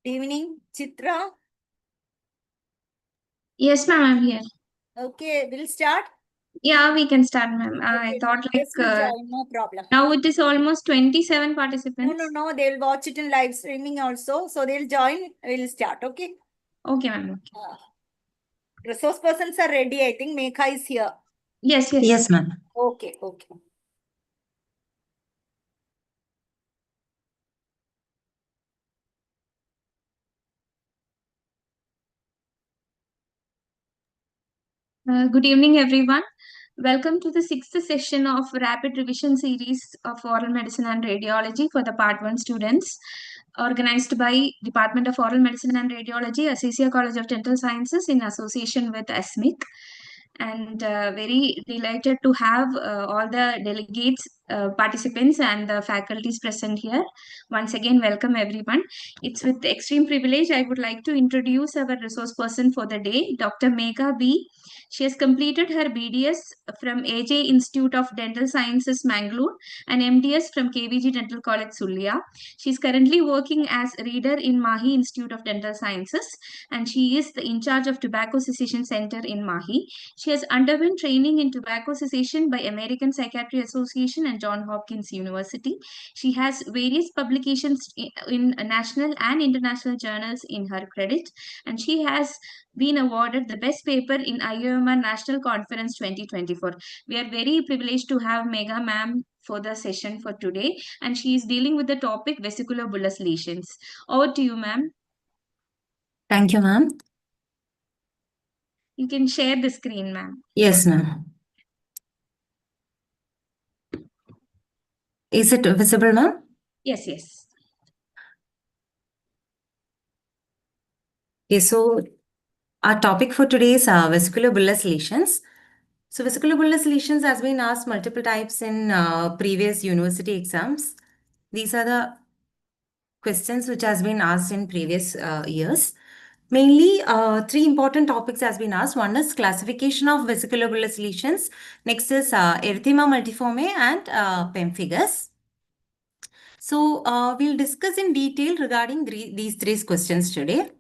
Evening, Chitra. Yes, ma'am, I'm here. Okay, we'll start. Yeah, we can start, ma'am. I Okay, thought just will join, no problem. now it is almost 27 No, participants. they'll watch it in live streaming also. So they'll join, we'll start, okay? Okay, ma'am. Okay. Resource persons are ready, I think Megha is here. Yes. Yes, ma'am. Okay. Good evening, everyone. Welcome to the sixth session of Rapid Revision Series of Oral Medicine and Radiology for the Part 1 students, organized by Department of Oral Medicine and Radiology, Acacia College of Dental Sciences in association with ASMIC. And very delighted to have all the delegates, participants and the faculties present here. Once again, welcome everyone. It's with extreme privilege I would like to introduce our resource person for the day, Dr. Megha B. She has completed her BDS from AJ Institute of Dental Sciences, Mangalore, and MDS from KVG Dental College, Sulia. She is currently working as reader in Mahi Institute of Dental Sciences, and she is the in charge of Tobacco Cessation Center in Mahi. She has undergone training in tobacco cessation by American Psychiatry Association and Johns Hopkins University. She has various publications in national and international journals in her credit, and she has been awarded the best paper in IOMR National Conference 2024. We are very privileged to have Megha ma'am for the session for today, and she is dealing with the topic vesicular bullous lesions. Over to you, ma'am. Thank you, ma'am. You can share the screen, ma'am. Yes, ma'am. Is it visible, ma'am? Yes. Okay, so our topic for today is vesicular bullous lesions. So vesicular bullous lesions has been asked multiple types in previous university exams. These are the questions which has been asked in previous years. Mainly, three important topics has been asked. One is classification of vesicular bullous lesions. Next is erythema multiforme and pemphigus. So we'll discuss in detail regarding these three questions today.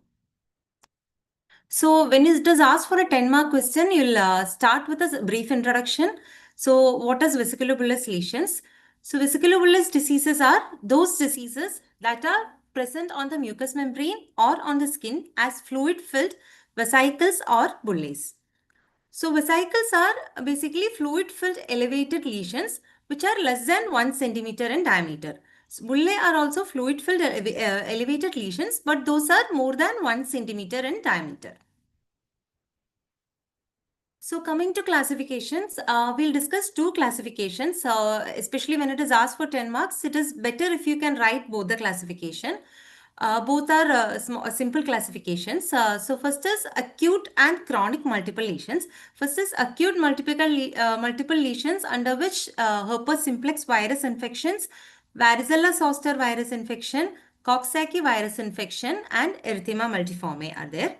So when it does ask for a 10-mark question, you'll start with a brief introduction. So what is vesicular bullous lesions? So vesicular bullous diseases are those diseases that are present on the mucous membrane or on the skin as fluid-filled vesicles or bullae. So vesicles are basically fluid-filled elevated lesions which are less than 1 centimeter in diameter. So, bullae are also fluid-filled elevated lesions, but those are more than 1 centimeter in diameter. So coming to classifications, we'll discuss two classifications, especially when it is asked for 10 marks. It is better if you can write both the classification. Both are simple classifications. So first is acute and chronic multiple lesions. First is acute multiple lesions under which herpes simplex virus infections, varicella zoster virus infection, Coxsackie virus infection, and erythema multiforme are there.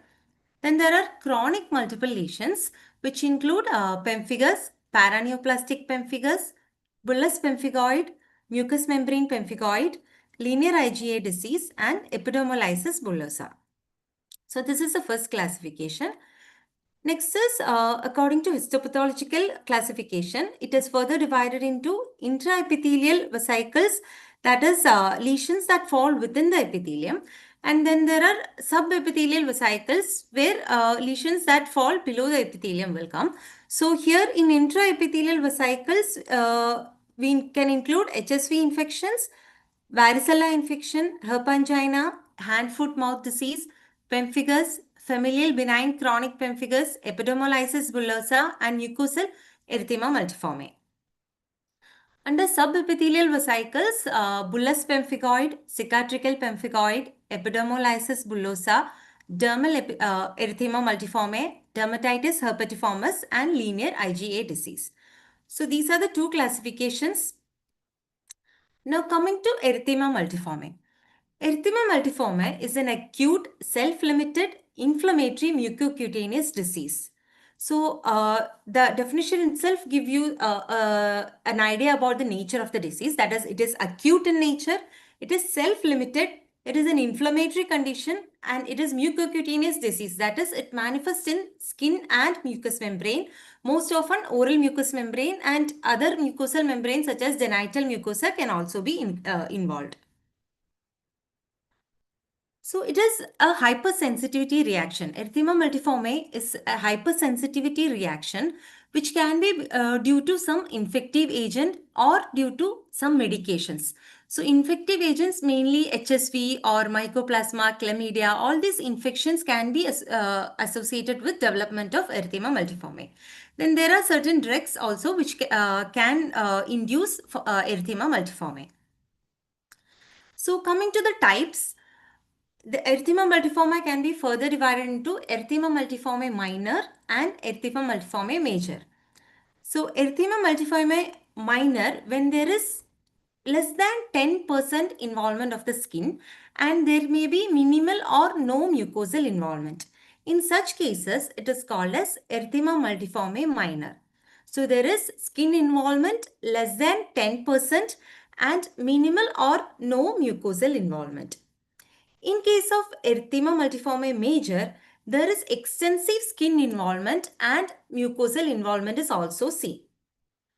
Then there are chronic multiple lesions, which include pemphigus, paraneoplastic pemphigus, bullous pemphigoid, mucous membrane pemphigoid, linear IgA disease, and epidermolysis bullosa. So this is the first classification. Next is, according to histopathological classification, it is further divided into intraepithelial vesicles, that is lesions that fall within the epithelium. And then there are subepithelial vesicles where lesions that fall below the epithelium will come. So here in intraepithelial vesicles, we can include HSV infections, varicella infection, herpangina, hand-foot-mouth disease, pemphigus, familial benign chronic pemphigus, epidermolysis bullosa, and mucosal erythema multiforme. Under subepithelial vesicles, bullous pemphigoid, cicatricial pemphigoid, epidermolysis bullosa, dermal erythema multiforme, dermatitis herpetiformis, and linear IgA disease. So these are the two classifications. Now coming to erythema multiforme. Erythema multiforme is an acute, self-limited, inflammatory mucocutaneous disease. So the definition itself gives you an idea about the nature of the disease. That is, it is acute in nature, it is self-limited, It is an inflammatory condition and it is mucocutaneous disease. That is, it manifests in skin and mucous membrane, most often oral mucous membrane, and other mucosal membranes such as genital mucosa can also be involved. So it is a hypersensitivity reaction. Erythema multiforme is a hypersensitivity reaction which can be due to some infective agent or due to some medications. So infective agents, mainly HSV or Mycoplasma, Chlamydia, all these infections can be associated with development of erythema multiforme. Then there are certain drugs also which can induce erythema multiforme. So coming to the types, the erythema multiforme can be further divided into erythema multiforme minor and erythema multiforme major. So erythema multiforme minor, when there is less than 10% involvement of the skin and there may be minimal or no mucosal involvement. In such cases, it is called as erythema multiforme minor. So there is skin involvement less than 10% and minimal or no mucosal involvement. In case of erythema multiforme major, there is extensive skin involvement and mucosal involvement is also seen.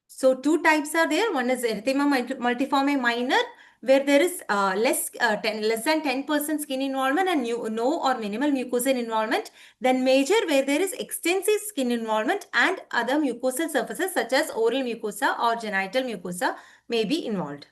So two types are there. One is erythema multiforme minor, where there is less than 10% skin involvement and no or minimal mucosal involvement. Then major, where there is extensive skin involvement and other mucosal surfaces such as oral mucosa or genital mucosa may be involved.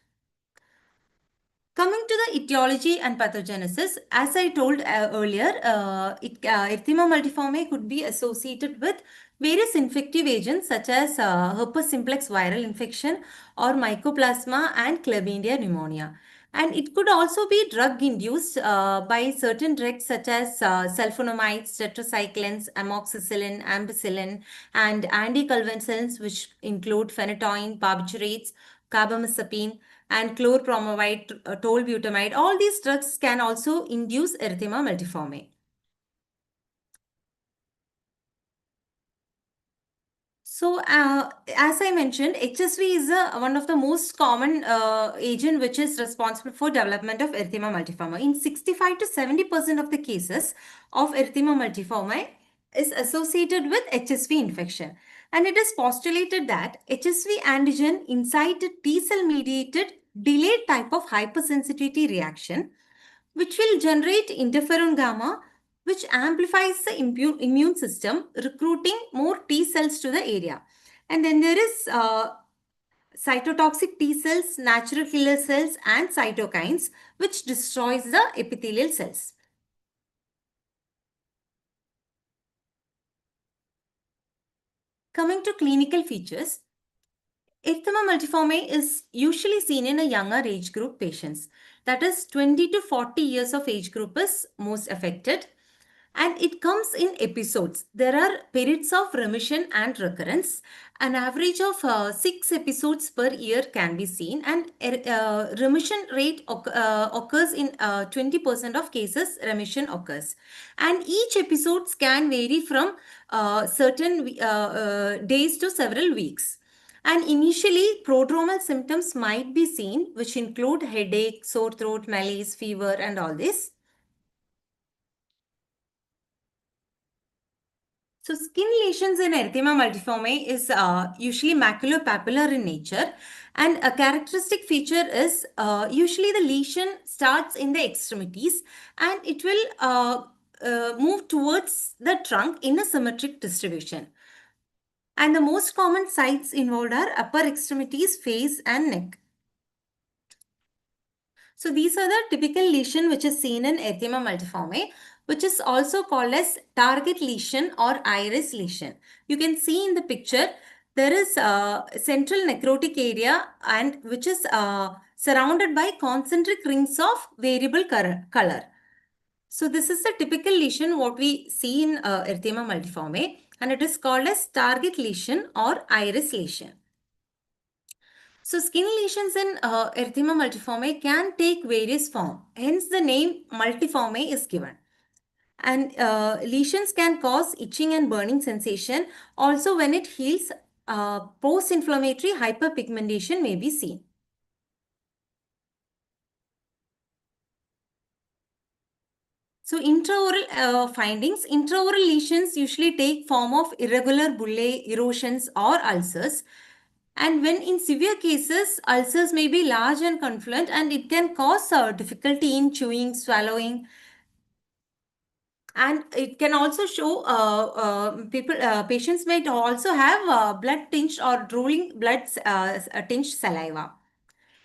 Coming to the etiology and pathogenesis, as I told earlier, erythema multiforme could be associated with various infective agents such as herpes simplex viral infection or mycoplasma and chlamydia pneumonia. And it could also be drug induced by certain drugs such as sulfonamides, tetracyclines, amoxicillin, ampicillin, and anticonvulsants, which include phenytoin, barbiturates, carbamazepine, and chlorpromazine, tolbutamide. All these drugs can also induce erythema multiforme. So, as I mentioned, HSV is one of the most common agent which is responsible for development of erythema multiforme. In 65 to 70% of the cases of erythema multiforme is associated with HSV infection. And it is postulated that HSV antigen incited T-cell mediated delayed type of hypersensitivity reaction, which will generate interferon gamma, which amplifies the immune system, recruiting more T cells to the area. And then there is cytotoxic T cells, natural killer cells, and cytokines, which destroys the epithelial cells. Coming to clinical features, erythema multiforme is usually seen in a younger age group patients. That is 20 to 40 years of age group is most affected. And it comes in episodes. There are periods of remission and recurrence. An average of 6 episodes per year can be seen, and remission rate occurs in 20% of cases. Remission occurs, and each episodes can vary from certain days to several weeks. And initially, prodromal symptoms might be seen, which include headache, sore throat, malaise, fever, and all this. So skin lesions in erythema multiforme is usually maculopapular in nature, and a characteristic feature is usually the lesion starts in the extremities and it will move towards the trunk in a symmetric distribution. And the most common sites involved are upper extremities, face, and neck. So these are the typical lesion which is seen in erythema multiforme, which is also called as target lesion or iris lesion. You can see in the picture, there is a central necrotic area and which is surrounded by concentric rings of variable color. So this is the typical lesion what we see in erythema multiforme, and it is called as target lesion or iris lesion. So skin lesions in erythema multiforme can take various forms. Hence the name multiforme is given. And lesions can cause itching and burning sensation. Also, when it heals, post-inflammatory hyperpigmentation may be seen. So intraoral findings, intraoral lesions usually take form of irregular bullae erosions or ulcers. And when in severe cases, ulcers may be large and confluent, and it can cause difficulty in chewing, swallowing. And it can also show patients may also have blood tinged or drooling blood tinged saliva.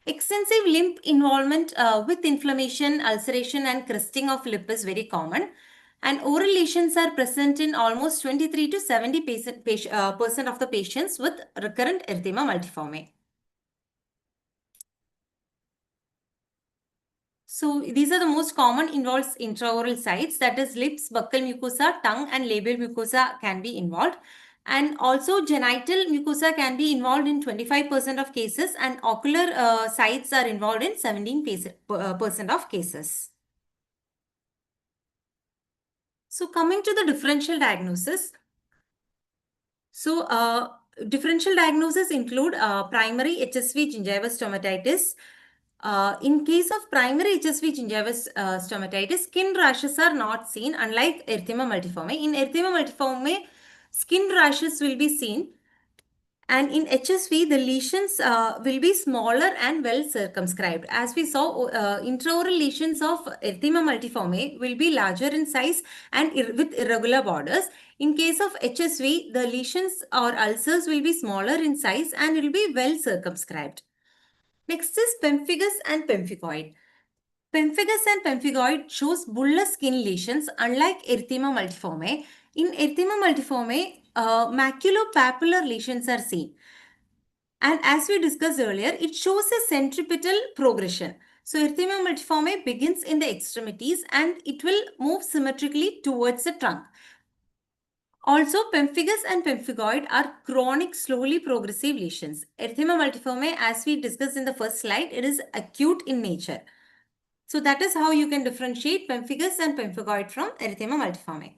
Extensive lymph involvement with inflammation, ulceration, and crusting of lip is very common. And oral lesions are present in almost 23 to 70% of the patients with recurrent erythema multiforme. So these are the most common involves intraoral sites, that is lips, buccal mucosa, tongue, and labial mucosa can be involved. And also genital mucosa can be involved in 25% of cases, and ocular sites are involved in 17% of cases. So coming to the differential diagnosis. So differential diagnosis include primary HSV gingival stomatitis. In case of primary HSV gingival stomatitis, skin rashes are not seen, unlike erythema multiforme. In erythema multiforme, skin rashes will be seen. And in HSV, the lesions will be smaller and well circumscribed. As we saw, intraoral lesions of erythema multiforme will be larger in size and with irregular borders. In case of HSV, the lesions or ulcers will be smaller in size and will be well circumscribed. Next is pemphigus and pemphigoid. Pemphigus and pemphigoid shows bullous skin lesions, unlike erythema multiforme. In erythema multiforme, maculopapular lesions are seen. And as we discussed earlier, it shows a centripetal progression. So erythema multiforme begins in the extremities and it will move symmetrically towards the trunk. Also, pemphigus and pemphigoid are chronic, slowly progressive lesions. Erythema multiforme, as we discussed in the first slide, it is acute in nature. So that is how you can differentiate pemphigus and pemphigoid from erythema multiforme.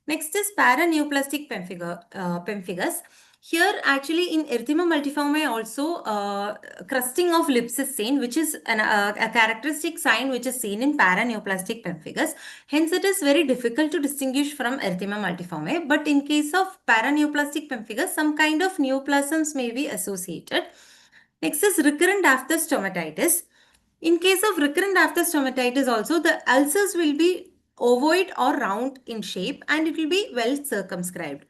Next is paraneoplastic pemphigus. Here, actually, in erythema multiforme also, crusting of lips is seen, which is a characteristic sign which is seen in paraneoplastic pemphigus. Hence, it is very difficult to distinguish from erythema multiforme. But in case of paraneoplastic pemphigus, some kind of neoplasms may be associated. Next is recurrent after stomatitis. In case of recurrent after stomatitis also, the ulcers will be ovoid or round in shape and it will be well circumscribed.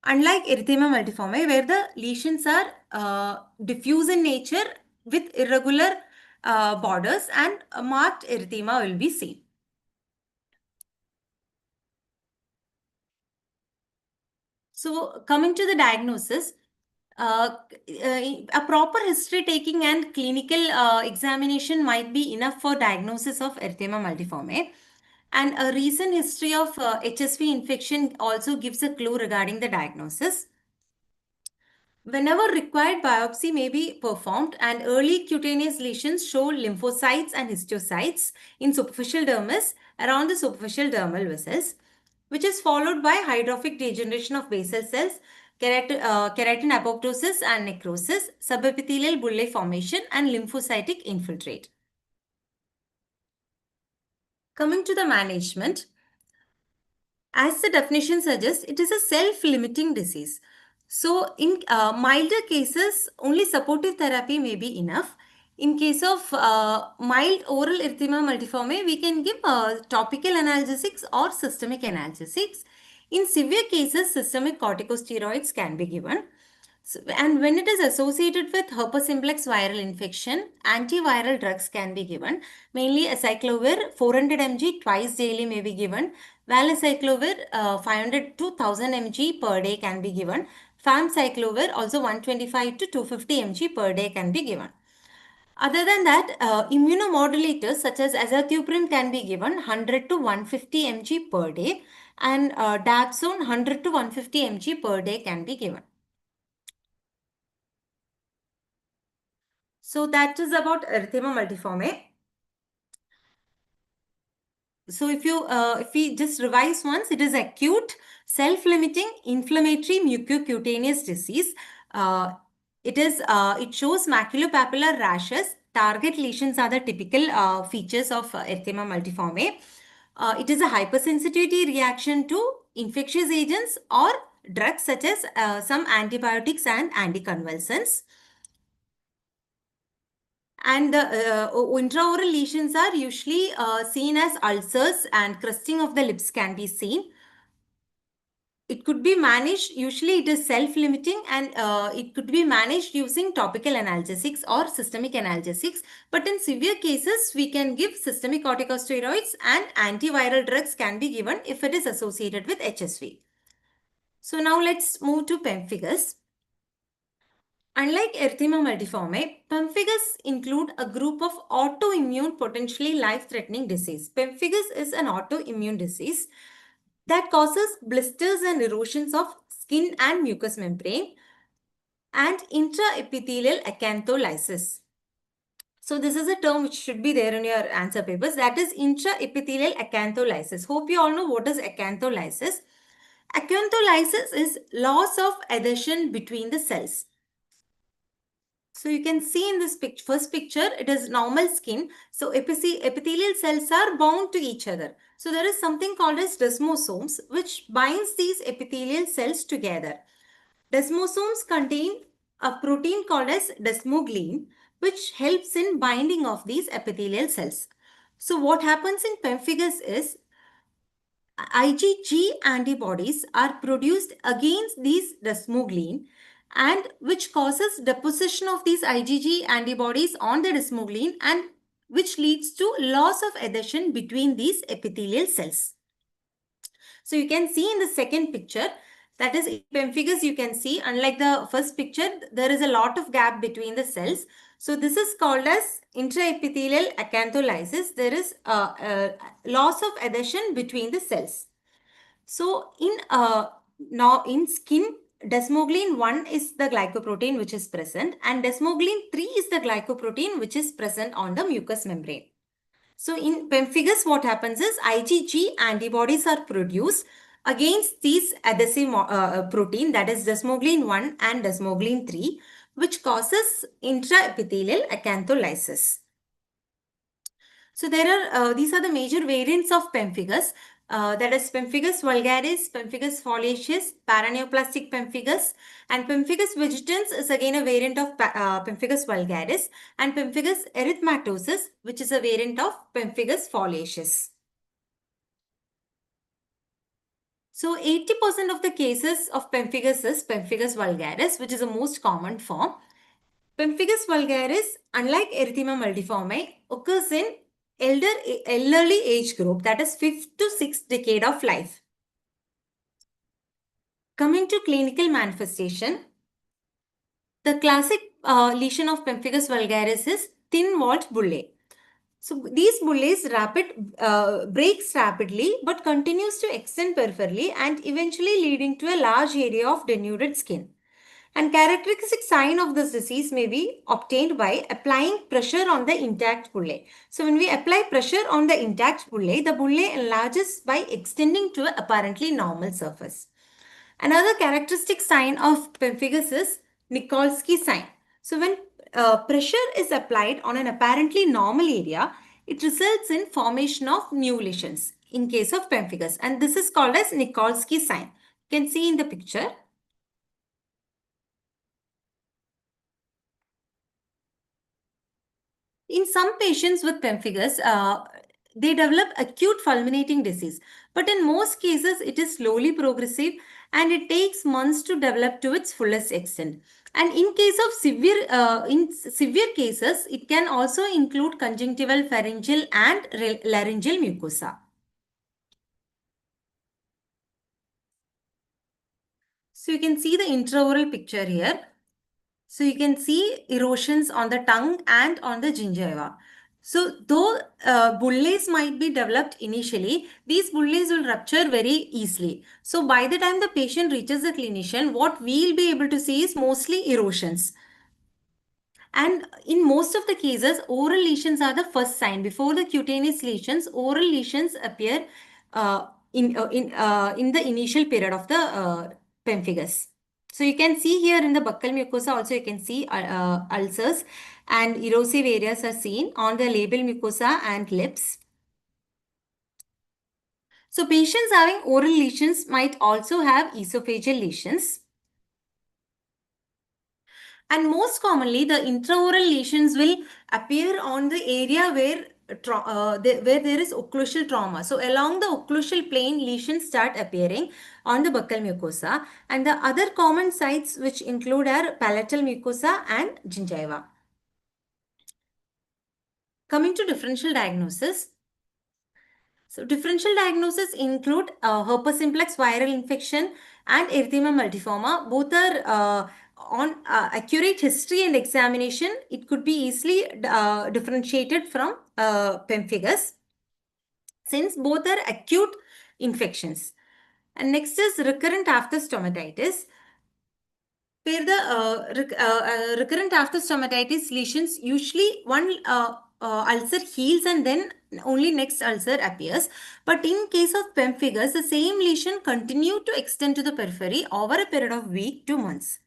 Unlike erythema multiforme, where the lesions are diffuse in nature with irregular borders and a marked erythema will be seen. So coming to the diagnosis, a proper history taking and clinical examination might be enough for diagnosis of erythema multiforme. And a recent history of HSV infection also gives a clue regarding the diagnosis. Whenever required, biopsy may be performed, and early cutaneous lesions show lymphocytes and histiocytes in superficial dermis around the superficial dermal vessels, which is followed by hydrophic degeneration of basal cells, keratin apoptosis and necrosis, subepithelial bullae formation, and lymphocytic infiltrate. Coming to the management, as the definition suggests, it is a self-limiting disease. So in milder cases, only supportive therapy may be enough. In case of mild oral erythema multiforme, we can give topical analgesics or systemic analgesics. In severe cases, systemic corticosteroids can be given. So, and when it is associated with herpes simplex viral infection, antiviral drugs can be given. Mainly acyclovir 400 mg twice daily may be given. Valacyclovir 500 to 1000 mg per day can be given. Famciclovir also 125 to 250 mg per day can be given. Other than that, immunomodulators such as azathioprine can be given 100 to 150 mg per day, and dapsone 100 to 150 mg per day can be given. So that is about erythema multiforme. So if we just revise once, it is acute, self-limiting, inflammatory mucocutaneous disease. It shows maculopapular rashes. Target lesions are the typical features of erythema multiforme. It is a hypersensitivity reaction to infectious agents or drugs such as some antibiotics and anticonvulsants. And the intraoral lesions are usually seen as ulcers, and crusting of the lips can be seen. It could be managed, usually it is self-limiting, and it could be managed using topical analgesics or systemic analgesics. But in severe cases, we can give systemic corticosteroids, and antiviral drugs can be given if it is associated with HSV. So now let's move to pemphigus. Unlike erythema multiforme, pemphigus include a group of autoimmune, potentially life-threatening disease. Pemphigus is an autoimmune disease that causes blisters and erosions of skin and mucous membrane and intraepithelial acantholysis. So this is a term which should be there in your answer papers. That is intraepithelial acantholysis. Hope you all know what is acantholysis. Acantholysis is loss of adhesion between the cells. So you can see in this first picture, it is normal skin. So epithelial cells are bound to each other. So there is something called as desmosomes, which binds these epithelial cells together. Desmosomes contain a protein called as desmoglein, which helps in binding of these epithelial cells. So what happens in pemphigus is IgG antibodies are produced against these desmoglein, and which causes deposition of these IgG antibodies on the desmoglein, and which leads to loss of adhesion between these epithelial cells. So you can see in the second picture, that is in pemphigus, you can see, unlike the first picture, there is a lot of gap between the cells. So this is called as intraepithelial acantholysis. There is a loss of adhesion between the cells. So in skin, desmoglein 1 is the glycoprotein which is present, and desmoglein 3 is the glycoprotein which is present on the mucous membrane. So in pemphigus, what happens is IgG antibodies are produced against these adhesive protein, that is desmoglein 1 and desmoglein 3, which causes intraepithelial acantholysis. So there are these are the major variants of pemphigus. That is pemphigus vulgaris, pemphigus foliaceus, paraneoplastic pemphigus, and pemphigus vegetans is again a variant of pemphigus vulgaris, and pemphigus erythematosus, which is a variant of pemphigus foliaceus. So 80% of the cases of pemphigus is pemphigus vulgaris, which is the most common form. Pemphigus vulgaris, unlike erythema multiforme, occurs in elderly age group, that is 5th to 6th decade of life. Coming to clinical manifestation, the classic lesion of pemphigus vulgaris is thin-walled bullae. So these bullae breaks rapidly but continues to extend peripherally and eventually leading to a large area of denuded skin. And characteristic sign of this disease may be obtained by applying pressure on the intact bullae. So when we apply pressure on the intact bullae, the bullae enlarges by extending to an apparently normal surface. Another characteristic sign of pemphigus is Nikolsky sign. So when pressure is applied on an apparently normal area, it results in formation of new lesions in case of pemphigus, and this is called as Nikolsky sign. You can see in the picture. In some patients with pemphigus, they develop acute fulminating disease. But in most cases, it is slowly progressive and it takes months to develop to its fullest extent. And in case of severe cases, it can also include conjunctival, pharyngeal and laryngeal mucosa. So you can see the intraoral picture here. So you can see erosions on the tongue and on the gingiva. So though bullae might be developed initially, these bullae will rupture very easily. So by the time the patient reaches the clinician, what we'll be able to see is mostly erosions. And in most of the cases, oral lesions are the first sign. Before the cutaneous lesions, oral lesions appear in the initial period of the pemphigus. So you can see here in the buccal mucosa also you can see ulcers and erosive areas are seen on the labial mucosa and lips. So patients having oral lesions might also have esophageal lesions. And most commonly, the intraoral lesions will appear on the area where where there is occlusal trauma. So along the occlusal plane, lesions start appearing on the buccal mucosa. And the other common sites which include are palatal mucosa and gingiva. Coming to differential diagnosis. So differential diagnosis include herpes simplex viral infection and erythema multiforme. Both are on accurate history and examination. It could be easily differentiated from pemphigus, since both are acute infections. And next is recurrent after stomatitis, where the recurrent after stomatitis lesions, usually one ulcer heals and then only next ulcer appears. But in case of pemphigus, the same lesion continue to extend to the periphery over a period of week to months.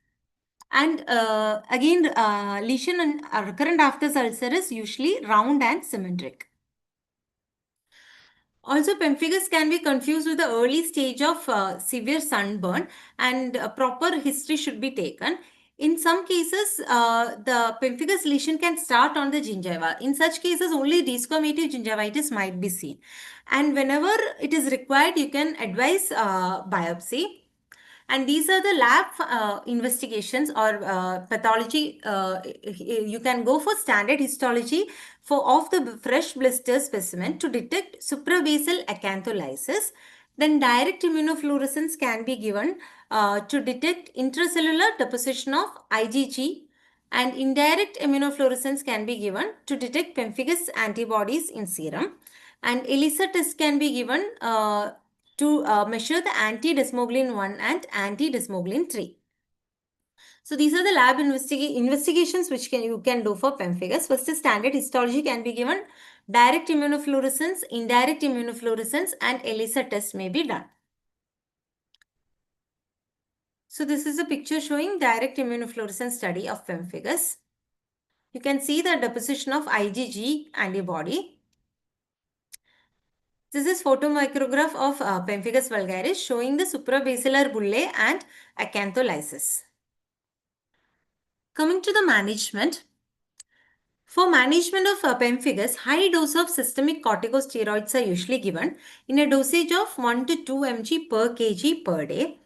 And again, lesion and recurrent after ulcer is usually round and symmetric. Also, pemphigus can be confused with the early stage of severe sunburn, and a proper history should be taken. In some cases, the pemphigus lesion can start on the gingiva. In such cases, only desquamative gingivitis might be seen. And whenever it is required, you can advise biopsy. And these are the lab investigations or pathology. You can go for standard histology of the fresh blister specimen to detect suprabasal acantholysis. Then direct immunofluorescence can be given to detect intracellular deposition of IgG, and indirect immunofluorescence can be given to detect pemphigus antibodies in serum. And ELISA test can be given to measure the anti-desmoglein 1 and anti-desmoglein 3. So these are the lab investigations which you can do for pemphigus. First, standard histology can be given, direct immunofluorescence, indirect immunofluorescence, and ELISA test may be done. So this is a picture showing direct immunofluorescence study of pemphigus. You can see the deposition of IgG antibody. This is photomicrograph of pemphigus vulgaris showing the suprabasilar bullae and acantholysis. Coming to the management. For management of pemphigus, high dose of systemic corticosteroids are usually given in a dosage of 1 to 2 mg per kg per day.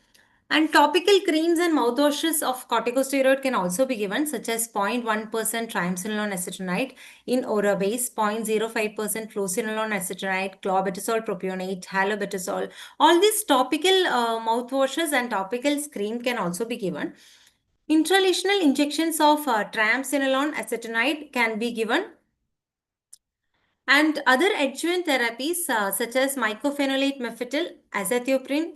And topical creams and mouthwashes of corticosteroid can also be given, such as 0.1% triamcinolone acetonide in Orabase, 0.05% fluocinolone acetonide, clobetasol propionate, halobetasol. All these topical mouthwashes and topical cream can also be given. Intralesional injections of triamcinolone acetonide can be given. And other adjuvant therapies such as mycophenolate mofetil, azathioprine,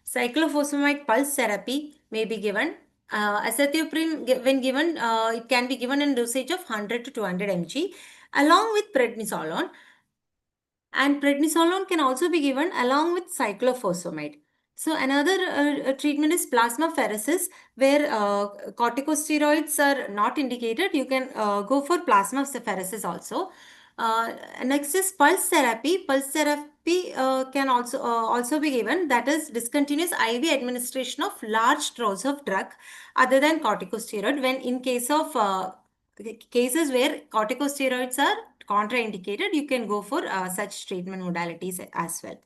cyclophosphamide pulse therapy may be given. Azathioprine, when given, it can be given in dosage of 100 to 200 mg along with prednisolone. And prednisolone can also be given along with cyclophosphamide. So another treatment is plasmapheresis, where corticosteroids are not indicated. You can go for plasmapheresis also. Next is pulse therapy. Pulse therapy can also be given. That is discontinuous IV administration of large dose of drug other than corticosteroid, when in case of cases where corticosteroids are contraindicated, you can go for such treatment modalities as well.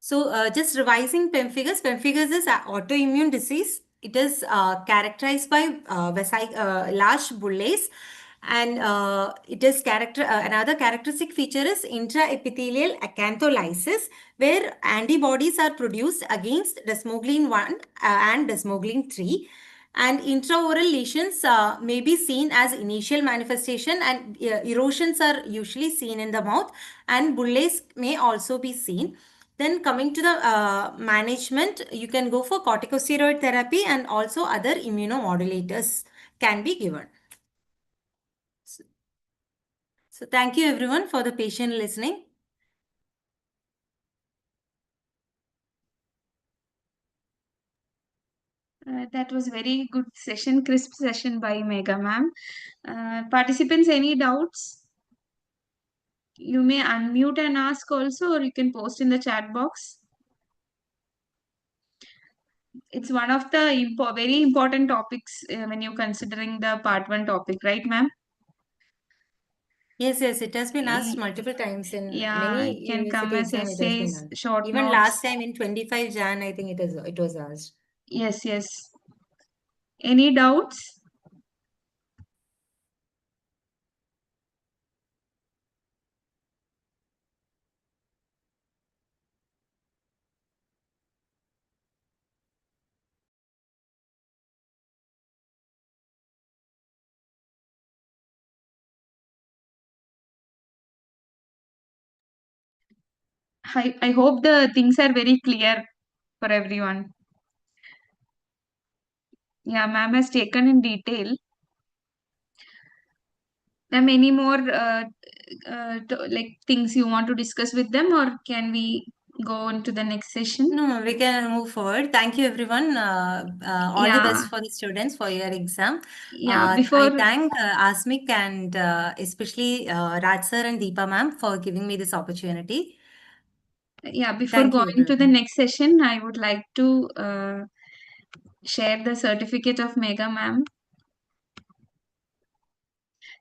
So just revising pemphigus. Pemphigus is an autoimmune disease. It is characterized by large bullae, and it is another characteristic feature is intraepithelial acantholysis, where antibodies are produced against desmoglein 1 and desmoglein 3. And intraoral lesions may be seen as initial manifestation, and erosions are usually seen in the mouth, and bullae may also be seen. Then coming to the management, you can go for corticosteroid therapy, and also other immunomodulators can be given. So thank you everyone for the patient listening. That was very good session, crisp session by Mega ma'am. Participants, any doubts? You may unmute and ask also, or you can post in the chat box. It's one of the very important topics when you're considering the part 1 topic, right, ma'am? Yes, it has been asked multiple times in Yeah, many it can come university as exam. It has been essays, asked. short Even notes. last time in 25 Jan, I think it was asked. Yes. Any doubts? I hope the things are very clear for everyone. Yeah, ma'am has taken in detail. Ma'am, any more like things you want to discuss with them, or can we go on to the next session? No, we can move forward. Thank you, everyone. All the Yeah. best for the students for your exam. Yeah, I before thank Asmik and especially Raj sir and Deepa ma'am for giving me this opportunity. before Thank you, going to the everyone. next session, I would like to share the certificate of Mega ma'am.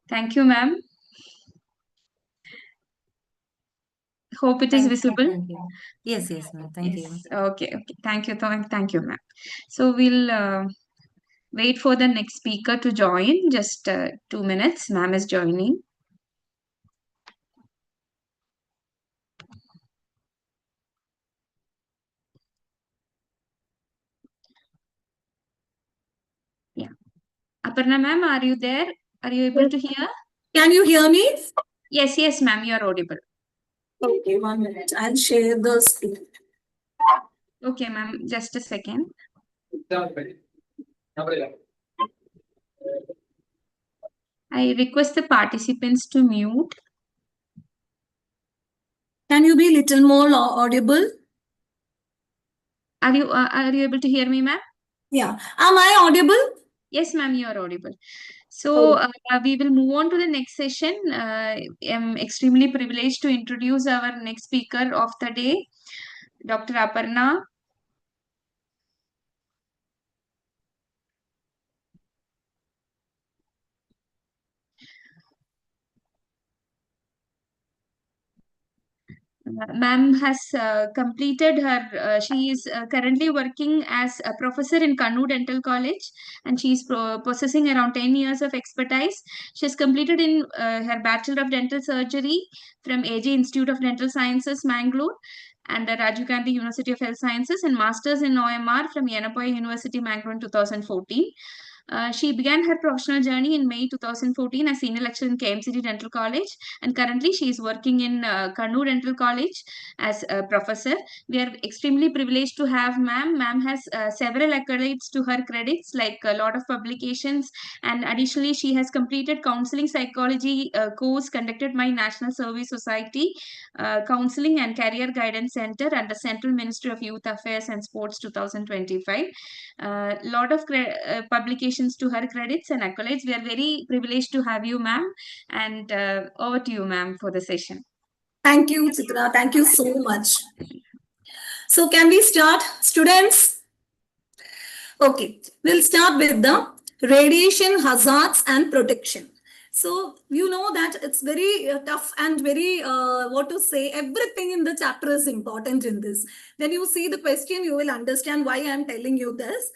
Thank you, ma'am. Hope it is visible. Thank you. Yes, ma'am. Thank you. Okay. Thank you, ma'am. So we'll wait for the next speaker to join. Just 2 minutes. Ma'am is joining. Yeah. Aparna ma'am, are you there? Are you able to hear? Can you hear me? Yes, ma'am, you are audible. Okay, 1 minute. I'll share the screen. Okay, ma'am, just a second. I request the participants to mute. Can you be little more audible? Are you able to hear me, ma'am? Yeah. Am I audible? Yes, ma'am, you are audible. So we will move on to the next session. I'm extremely privileged to introduce our next speaker of the day, Dr. Aparna. Ma'am has completed her, she is currently working as a professor in Kannur Dental College, and she is possessing around 10 years of expertise. She has completed in her Bachelor of Dental Surgery from AJ Institute of Dental Sciences, Mangalore, and the Rajiv Gandhi University of Health Sciences, and Masters in OMR from Yenapoya University, Mangalore in 2014. She began her professional journey in May 2014 as senior lecturer in KMCD Dental College, and currently she is working in Kannur Dental College as a professor. We are extremely privileged to have ma'am. Ma'am has several accolades to her credits, like a lot of publications, and additionally she has completed counseling psychology course conducted by National Service Society Counseling and Career Guidance Center under Central Ministry of Youth Affairs and Sports 2025. Lot of publications to her credits and accolades. We are very privileged to have you, ma'am. And over to you, ma'am, for the session. Thank you, Chitra. Thank you so much. So can we start, students? Okay, we'll start with the radiation hazards and protection. So you know that it's very tough and very, everything in the chapter is important in this. When you see the question, you will understand why I'm telling you this.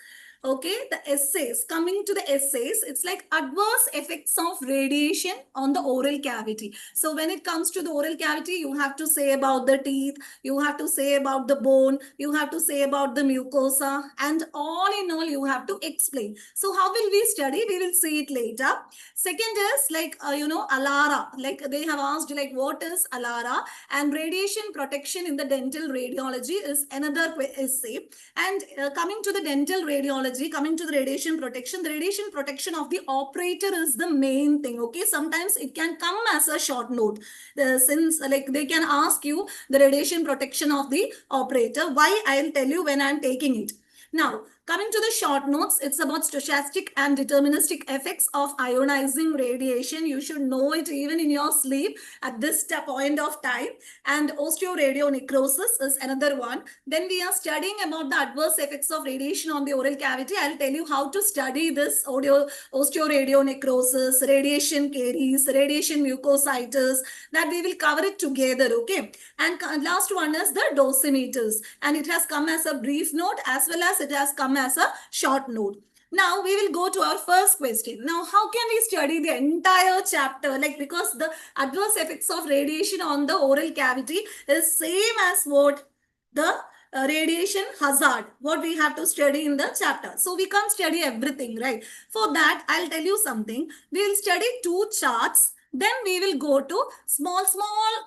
Okay, the essays, coming to the essays, it's like adverse effects of radiation on the oral cavity. So when it comes to the oral cavity, you have to say about the teeth, you have to say about the bone, you have to say about the mucosa, and all in all, you have to explain. So how will we study? We will see it later. Second is like, ALARA, like they have asked like what is ALARA, and radiation protection in the dental radiology is another essay. And coming to the dental radiology, coming to the radiation protection of the operator is the main thing. Okay, sometimes it can come as a short note, since like they can ask you the radiation protection of the operator. Why? I'll tell you when I'm taking it. Now, Coming to the short notes, it's about stochastic and deterministic effects of ionizing radiation. You should know it even in your sleep at this point of time. And osteoradionecrosis is another one. Then we are studying about the adverse effects of radiation on the oral cavity. I'll tell you how to study this osteoradionecrosis, radiation caries, radiation mucositis, that we will cover it together, okay? And last one is the dosimeters. And it has come as a brief note as well as it has come as a short note. Now we will go to our first question. Now, how can we study the entire chapter? Like, because the adverse effects of radiation on the oral cavity is same as what the radiation hazard, what we have to study in the chapter. So we can't study everything, right? For that, I'll tell you something. We will study 2 charts. Then we will go to small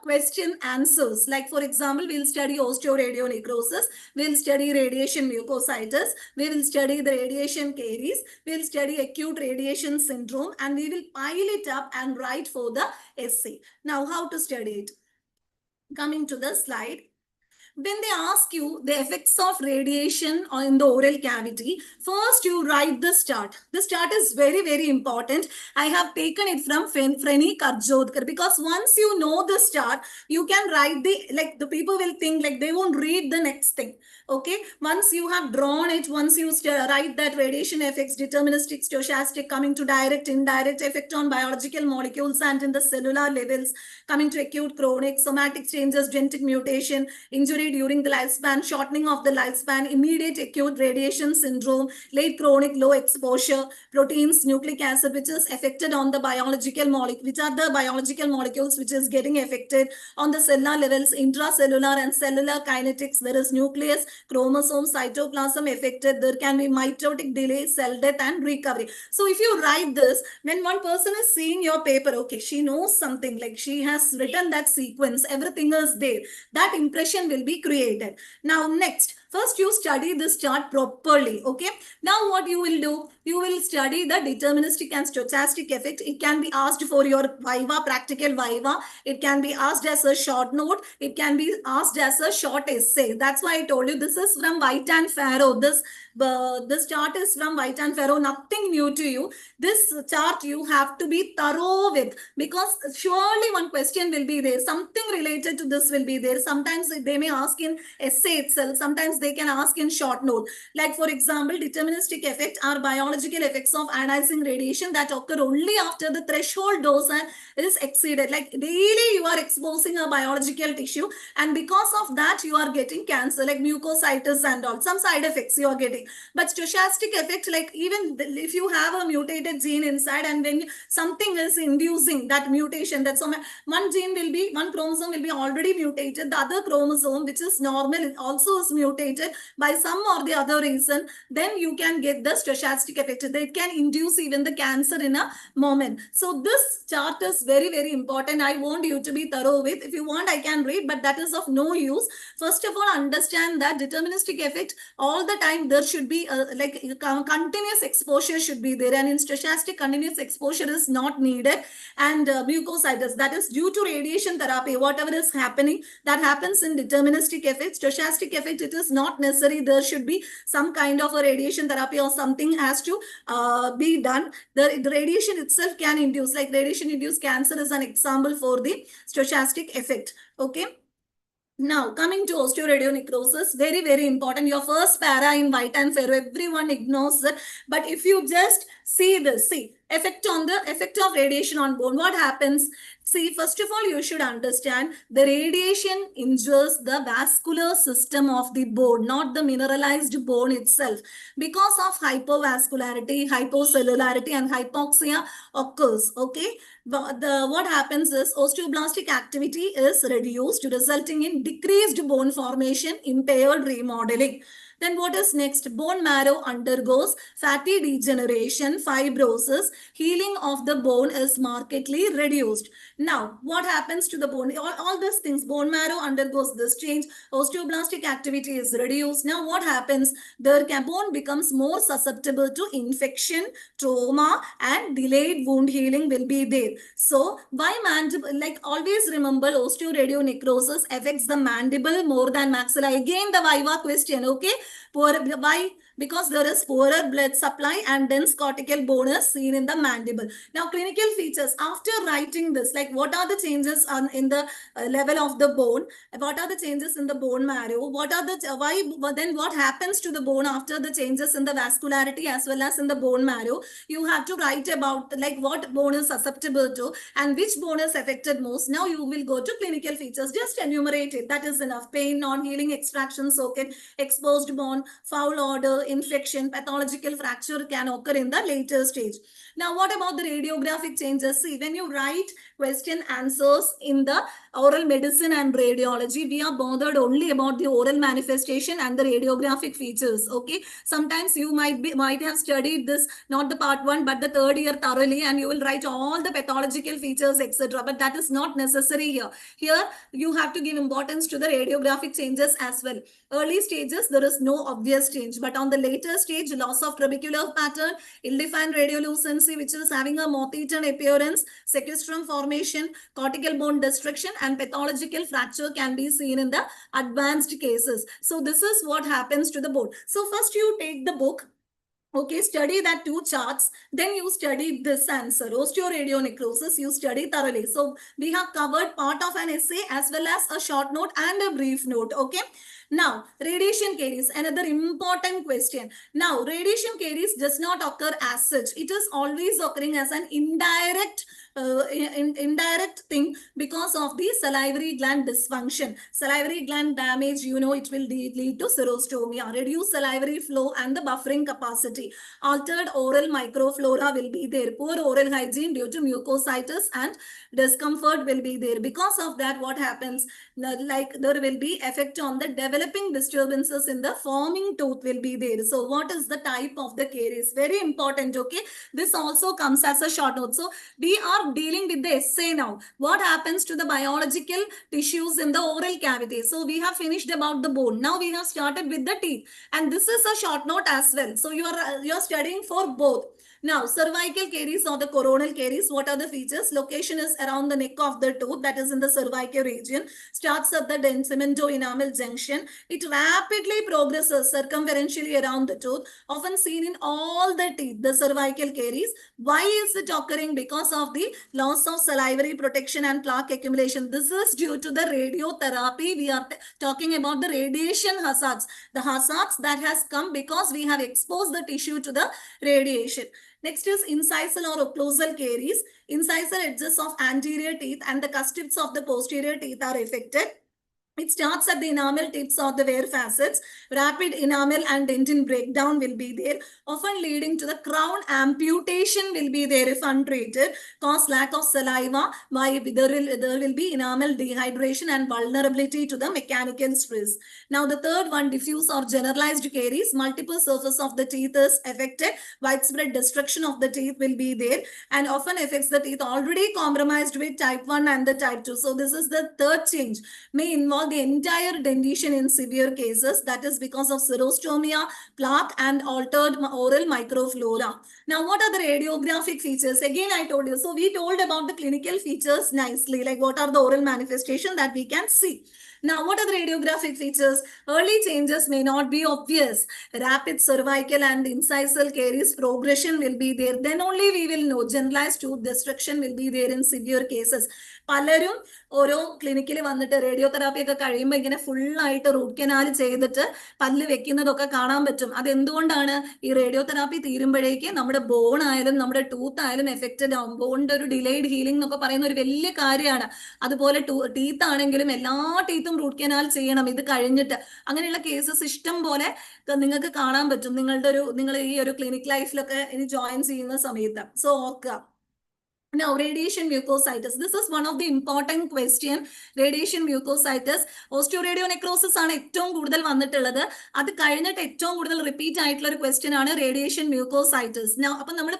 question answers. Like, for example, we'll study osteoradionecrosis, we'll study radiation mucositis, we will study the radiation caries, we'll study acute radiation syndrome, and we will pile it up and write for the essay. Now, how to study it? Coming to the slide. When they ask you the effects of radiation in the oral cavity, first you write this chart. This chart is very, very important. I have taken it from Freni Karjodkar, because once you know this chart, you can write the people will think like they won't read the next thing. Okay, once you have drawn it, once you write that radiation effects, deterministic, stochastic, coming to direct, indirect, effect on biological molecules and in the cellular levels, coming to acute, chronic, somatic changes, genetic mutation, injury during the lifespan, shortening of the lifespan, immediate acute radiation syndrome, late chronic low exposure, proteins, nucleic acid, which is affected on the biological molecule, which are the biological molecules which is getting affected on the cellular levels, intracellular and cellular kinetics. There is nucleus, chromosome, cytoplasm affected. There can be mitotic delay, cell death and recovery. So if you write this, when one person is seeing your paper, okay, she knows something, like she has written that sequence, everything is there. That impression will be created. Now next, first you study this chart properly, okay? Now what you will do, you will study the deterministic and stochastic effect. It can be asked for your Viva, practical Viva. It can be asked as a short note. It can be asked as a short essay. That's why I told you this is from White and Farrow. This chart is from White and Farrow, nothing new to you. This chart you have to be thorough with, because surely one question will be there. Something related to this will be there. Sometimes they may ask in essay itself. Sometimes they can ask in short note. Like, for example, deterministic effect are biological effects of ionizing radiation that occur only after the threshold dose is exceeded. Like, daily you are exposing a biological tissue, and because of that you are getting cancer, like mucositis and all. Some side effects you are getting. But stochastic effect, like even if you have a mutated gene inside, and when something is inducing that mutation, that's one gene will be, one chromosome will be already mutated, the other chromosome, which is normal, it also is mutated by some or the other reason, then you can get the stochastic effect. They can induce even the cancer in a moment. So this chart is very, very important. I want you to be thorough with. If you want, I can read, but that is of no use. First of all, understand that deterministic effect, all the time there should be like continuous exposure should be there, and in stochastic, continuous exposure is not needed. And mucositis, that is due to radiation therapy, whatever is happening, that happens in deterministic effect. Stochastic effect, it is not necessary. There should be some kind of a radiation therapy or something has to be done. The radiation itself can induce, like radiation induced cancer is an example for the stochastic effect. Okay. Now, coming to osteoradionecrosis, very, very important. Your first para in White and Farrow, everyone ignores it. But if you just see this, see, effect of radiation on bone, what happens? See, first of all, you should understand the radiation injures the vascular system of the bone, not the mineralized bone itself. Because of hypovascularity, hypocellularity, and hypoxia occurs, okay? What happens is osteoblastic activity is reduced, resulting in decreased bone formation, impaired remodeling. Then what is next? Bone marrow undergoes fatty degeneration, fibrosis, healing of the bone is markedly reduced. Now, what happens to the bone? All these things, bone marrow undergoes this change, osteoblastic activity is reduced. Now, what happens? The bone becomes more susceptible to infection, trauma, and delayed wound healing will be there. So, why mandible? Like, always remember, osteoradionecrosis affects the mandible more than maxilla. Again, the Viva question, okay? Why because there is poorer blood supply and dense cortical bone is seen in the mandible. Now, clinical features. After writing this, like what are the changes in the level of the bone? What are the changes in the bone marrow? What are the then what happens to the bone after the changes in the vascularity as well as in the bone marrow? You have to write about like what bone is susceptible to and which bone is affected most. Now you will go to clinical features. Just enumerate it. That is enough. Pain, non-healing extraction socket, exposed bone, foul odor, infection, pathological fracture can occur in the later stage. Now, what about the radiographic changes? See, when you write question answers in the oral medicine and radiology, we are bothered only about the oral manifestation and the radiographic features. Okay, sometimes you might have studied this, not the part 1 but the 3rd year thoroughly, and you will write all the pathological features, etc. But that is not necessary here. Here you have to give importance to the radiographic changes as well. Early stages, there is no obvious change, but on the later stage, loss of trabecular pattern, ill-defined radiolucency, which is having a moth-eaten appearance, sequestrum formation, cortical bone destruction, and pathological fracture can be seen in the advanced cases. So this is what happens to the bone. So first you take the book. Okay, study that 2 charts. Then you study this answer, osteoradionecrosis, you study thoroughly. So we have covered part of an essay as well as a short note and a brief note. Okay. Now, radiation caries, another important question. Now, radiation caries does not occur as such. It is always occurring as an indirect thing because of the salivary gland dysfunction. Salivary gland damage, you know, it will lead to xerostomia, reduced salivary flow and the buffering capacity. Altered oral microflora will be there. Poor oral hygiene due to mucositis and discomfort will be there. Because of that, what happens? Like there will be effect on the developing disturbances in the forming tooth will be there. So what is the type of the caries? Very important. Okay. This also comes as a short note. So we are dealing with the essay now. What happens to the biological tissues in the oral cavity? So we have finished about the bone. Now we have started with the teeth, and this is a short note as well. So you are studying for both. Now, cervical caries or the coronal caries, what are the features? Location is around the neck of the tooth, that is in the cervical region, starts at the cemento-enamel junction. It rapidly progresses circumferentially around the tooth, often seen in all the teeth, the cervical caries. Why is it occurring? Because of the loss of salivary protection and plaque accumulation. This is due to the radiotherapy. We are talking about the radiation hazards. The hazards that has come because we have exposed the tissue to the radiation. Next is incisal or occlusal caries. Incisal edges of anterior teeth and the cusps of the posterior teeth are affected. It starts at the enamel tips or the wear facets. Rapid enamel and dentin breakdown will be there, often leading to the crown amputation will be there if untreated. Cause lack of saliva. Why? There will be enamel dehydration and vulnerability to the mechanical stress. Now the third one, diffuse or generalized caries. Multiple surface of the teeth is affected. Widespread destruction of the teeth will be there and often affects the teeth already compromised with type 1 and the type 2. So this is the third change. May involve the entire dentition in severe cases. That is because of xerostomia, plaque and altered oral microflora. Now, what are the radiographic features? Again, I told you. So we told about the clinical features nicely, like what are the oral manifestation that we can see. Now, what are the radiographic features? Early changes may not be obvious. Rapid cervical and incisal caries progression will be there. Then only we will know. Generalized tooth destruction will be there in severe cases. പലരും ഓരോ ക്ലിനിക്കിൽ വന്നിട്ട് radiotherapy ഒക്കെ കഴിയുമ്പോൾ ഇങ്ങനെ ഫുള്ളായിട്ട് root canal ചെയ്തിട്ട് പല്ല് വെക്കുന്നതൊക്കെ കാണാൻ പറ്റും. അതെന്തുകൊണ്ടാണ്? ഈ റേഡിയോതെറാപ്പി തീരുമ്പോഴേക്ക് നമ്മുടെ ബോൺ ആയാലും നമ്മുടെ ടൂത്ത് ആയാലും എഫക്റ്റഡ് ആവും. ബോണിന്റെ ഒരു ഡിലേഡ് ഹീലിംഗ് എന്നൊക്കെ പറയുന്ന ഒരു വലിയ കാര്യമാണ്. അതുപോലെ ടീത്ത് ആണെങ്കിലും എല്ലാ ടീത്തും റൂട്ട് കനാൽ ചെയ്യണം ഇത് കഴിഞ്ഞിട്ട്. അങ്ങനെയുള്ള കേസസ് ഇഷ്ടം പോലെ നിങ്ങൾക്ക് കാണാൻ പറ്റും നിങ്ങൾ ഈ ഒരു ക്ലിനിക് ലൈഫിലൊക്കെ ഇനി ജോയിൻ ചെയ്യുന്ന സമയത്ത്. സോ ഓർക്കുക. Now, radiation mucositis. This is one of the important question. Radiation mucositis. Osteoradionecrosis ആണ് ഏറ്റവും കൂടുതൽ വന്നിട്ടുള്ളത്. അത് കഴിഞ്ഞിട്ട് ഏറ്റവും കൂടുതൽ റിപ്പീറ്റ് ആയിട്ടുള്ള ഒരു ക്വസ്റ്റ്യൻ ആണ് റേഡിയേഷൻ മ്യൂക്കോസൈറ്റിസ്. അപ്പൊ നമ്മൾ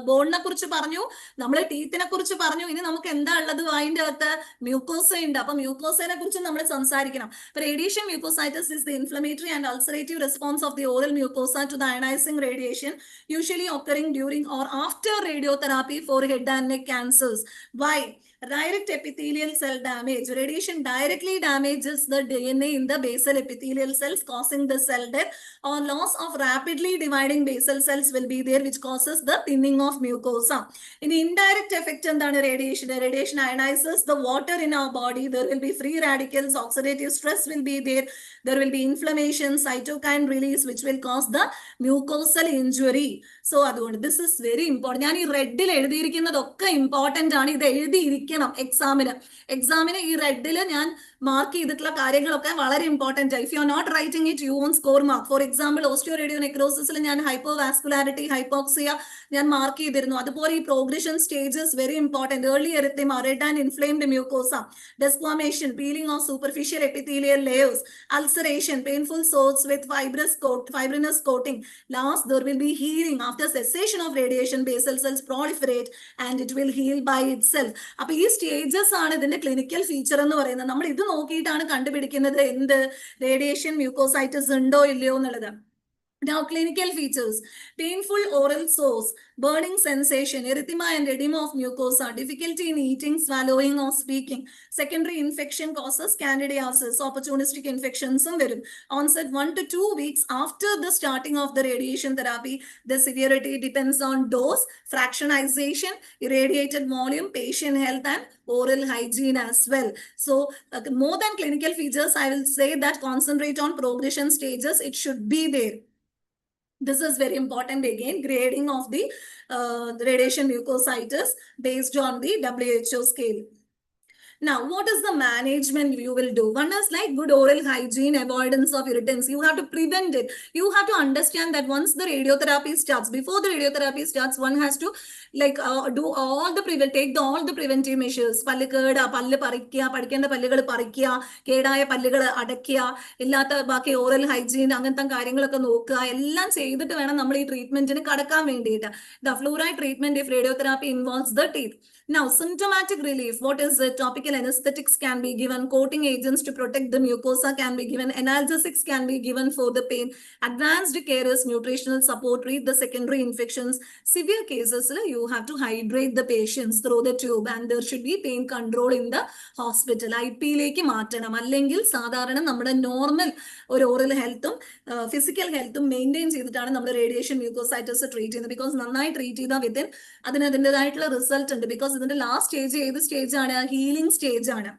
ബോണിനെ കുറിച്ച് പറഞ്ഞു, നമ്മൾ ടീത്തിനെ കുറിച്ച് പറഞ്ഞു. ഇനി നമുക്ക് എന്താ ഉള്ളത്? അതിന്റെ അകത്ത് മ്യൂക്കോസ ഉണ്ട്. അപ്പൊ മ്യൂക്കോസനെ കുറിച്ച് നമ്മൾ സംസാരിക്കണം. Radiation mucositis is the inflammatory and ulcerative response of the oral mucosa to the ionizing radiation, usually occurring during or after radiotherapy for head and neck cancers. Why? Direct epithelial cell damage. Radiation directly damages the DNA in the basal epithelial cells, causing the cell death, or loss of rapidly dividing basal cells will be there, which causes the thinning of mucosa. In indirect effect എന്താണ് radiation? Radiation ionizes the water in our body. There will be free radicals, oxidative stress will be there. There will be inflammation, cytokine release, which will cause the mucosal injury. So അതുകൊണ്ട് this is very important. ഞാൻ ഈ റെഡിൽ എഴുതിയിരിക്കുന്നതൊക്കെ important ആണ്. ഇത് എഴുതിയിരിക്കണം എക്സാമിന് ഈ റെഡിൽ ഞാൻ mark ചെയ്തിട്ടുള്ള കാര്യങ്ങളൊക്കെ വളരെ ഇമ്പോർട്ടന്റ് ആണ്. If you are not writing it you won't score mark. For example ഓസ്റ്റിയോറേഡിയോനെക്രോസിസിൽ ഞാൻ ഹൈപ്പോവാസ്കുലാരിറ്റി, ഹൈപ്പോക്സിയ ഞാൻ മാർക്ക് ചെയ്തിരുന്നു. അതുപോലെ ഈ progression stages very important. Early erythema, red and inflamed mucosa, desquamation, peeling of superficial epithelial layers, ulceration, painful sores with fibrinous coating. Last, there will be healing. After cessation of radiation, basal cells proliferate and it will heal by itself. അപ്പോൾ ഈ stages ആണ് ഇതിന്റെ clinical feature എന്ന് പറയുന്നത്. നമ്മൾ ഇത് നോക്കിയിട്ടാണ് കണ്ടുപിടിക്കുന്നത് എന്ത് റേഡിയേഷൻ മ്യൂക്കോസൈറ്റിസ് ഉണ്ടോ ഇല്ലയോ എന്നുള്ളത്. Now, clinical features: painful oral sores, burning sensation, erythema and edema of mucosa, difficulty in eating, swallowing or speaking. Secondary infection causes candidiasis, opportunistic infections. Onset 1 to 2 weeks after the starting of the radiation therapy. The severity depends on dose, fractionization, irradiated volume, patient health and oral hygiene as well. So, more than clinical features, I will say that concentrate on progression stages. It should be there. This is very important again, grading of the radiation mucositis based on the WHO scale. Now, what is the management you will do? One is like good oral hygiene, avoidance of irritants. You have to prevent it. You have to understand that once the radiotherapy starts, before the radiotherapy starts, one has to do all the all the preventive measures. പല്ല് പറിക്കുക, പഠിക്കേണ്ട പല്ലുകൾ പറിക്കുക, കേടായ പല്ലുകൾ അടയ്ക്കുക, ഇല്ലാത്ത ബാക്കി oral hygiene അങ്ങനത്തെ കാര്യങ്ങളൊക്കെ നോക്കുക. എല്ലാം ചെയ്തിട്ട് വേണം നമ്മൾ ഈ ട്രീറ്റ്മെന്റിന് കടക്കാൻ വേണ്ടിയിട്ട്. The fluoride treatment if radiotherapy involves the teeth. Now, symptomatic relief. What is it? Topical anesthetics can be given. Coating agents to protect the mucosa can be given. Analgesics can be given for the pain. Advanced care is nutritional support. Treat the secondary infections. Severe cases, you have to hydrate the patients through the tube and there should be pain control in the hospital. IP-ലേക്ക് മാറ്റണം. അല്ലെങ്കിൽ സാധാരണ നമ്മുടെ normal ഒരു oral ഹെൽത്തും physical ഹെൽത്തും maintain ചെയ്തിട്ടാണ് നമ്മൾ radiation മ്യൂക്കോസൈറ്റിസ് treat ചെയ്യുന്നത്. Because നന്നായി treat ചെയ്താൽ വിത്തിൻ അതിൻ്റെതായിട്ടുള്ള റിസൾട്ട് ഉണ്ട്. ബിക്കോസ് ഇതിന്റെ ലാസ്റ്റ് സ്റ്റേജ് ഏത് സ്റ്റേജ് ആണ്? ഹീലിംഗ് സ്റ്റേജ് ആണ്.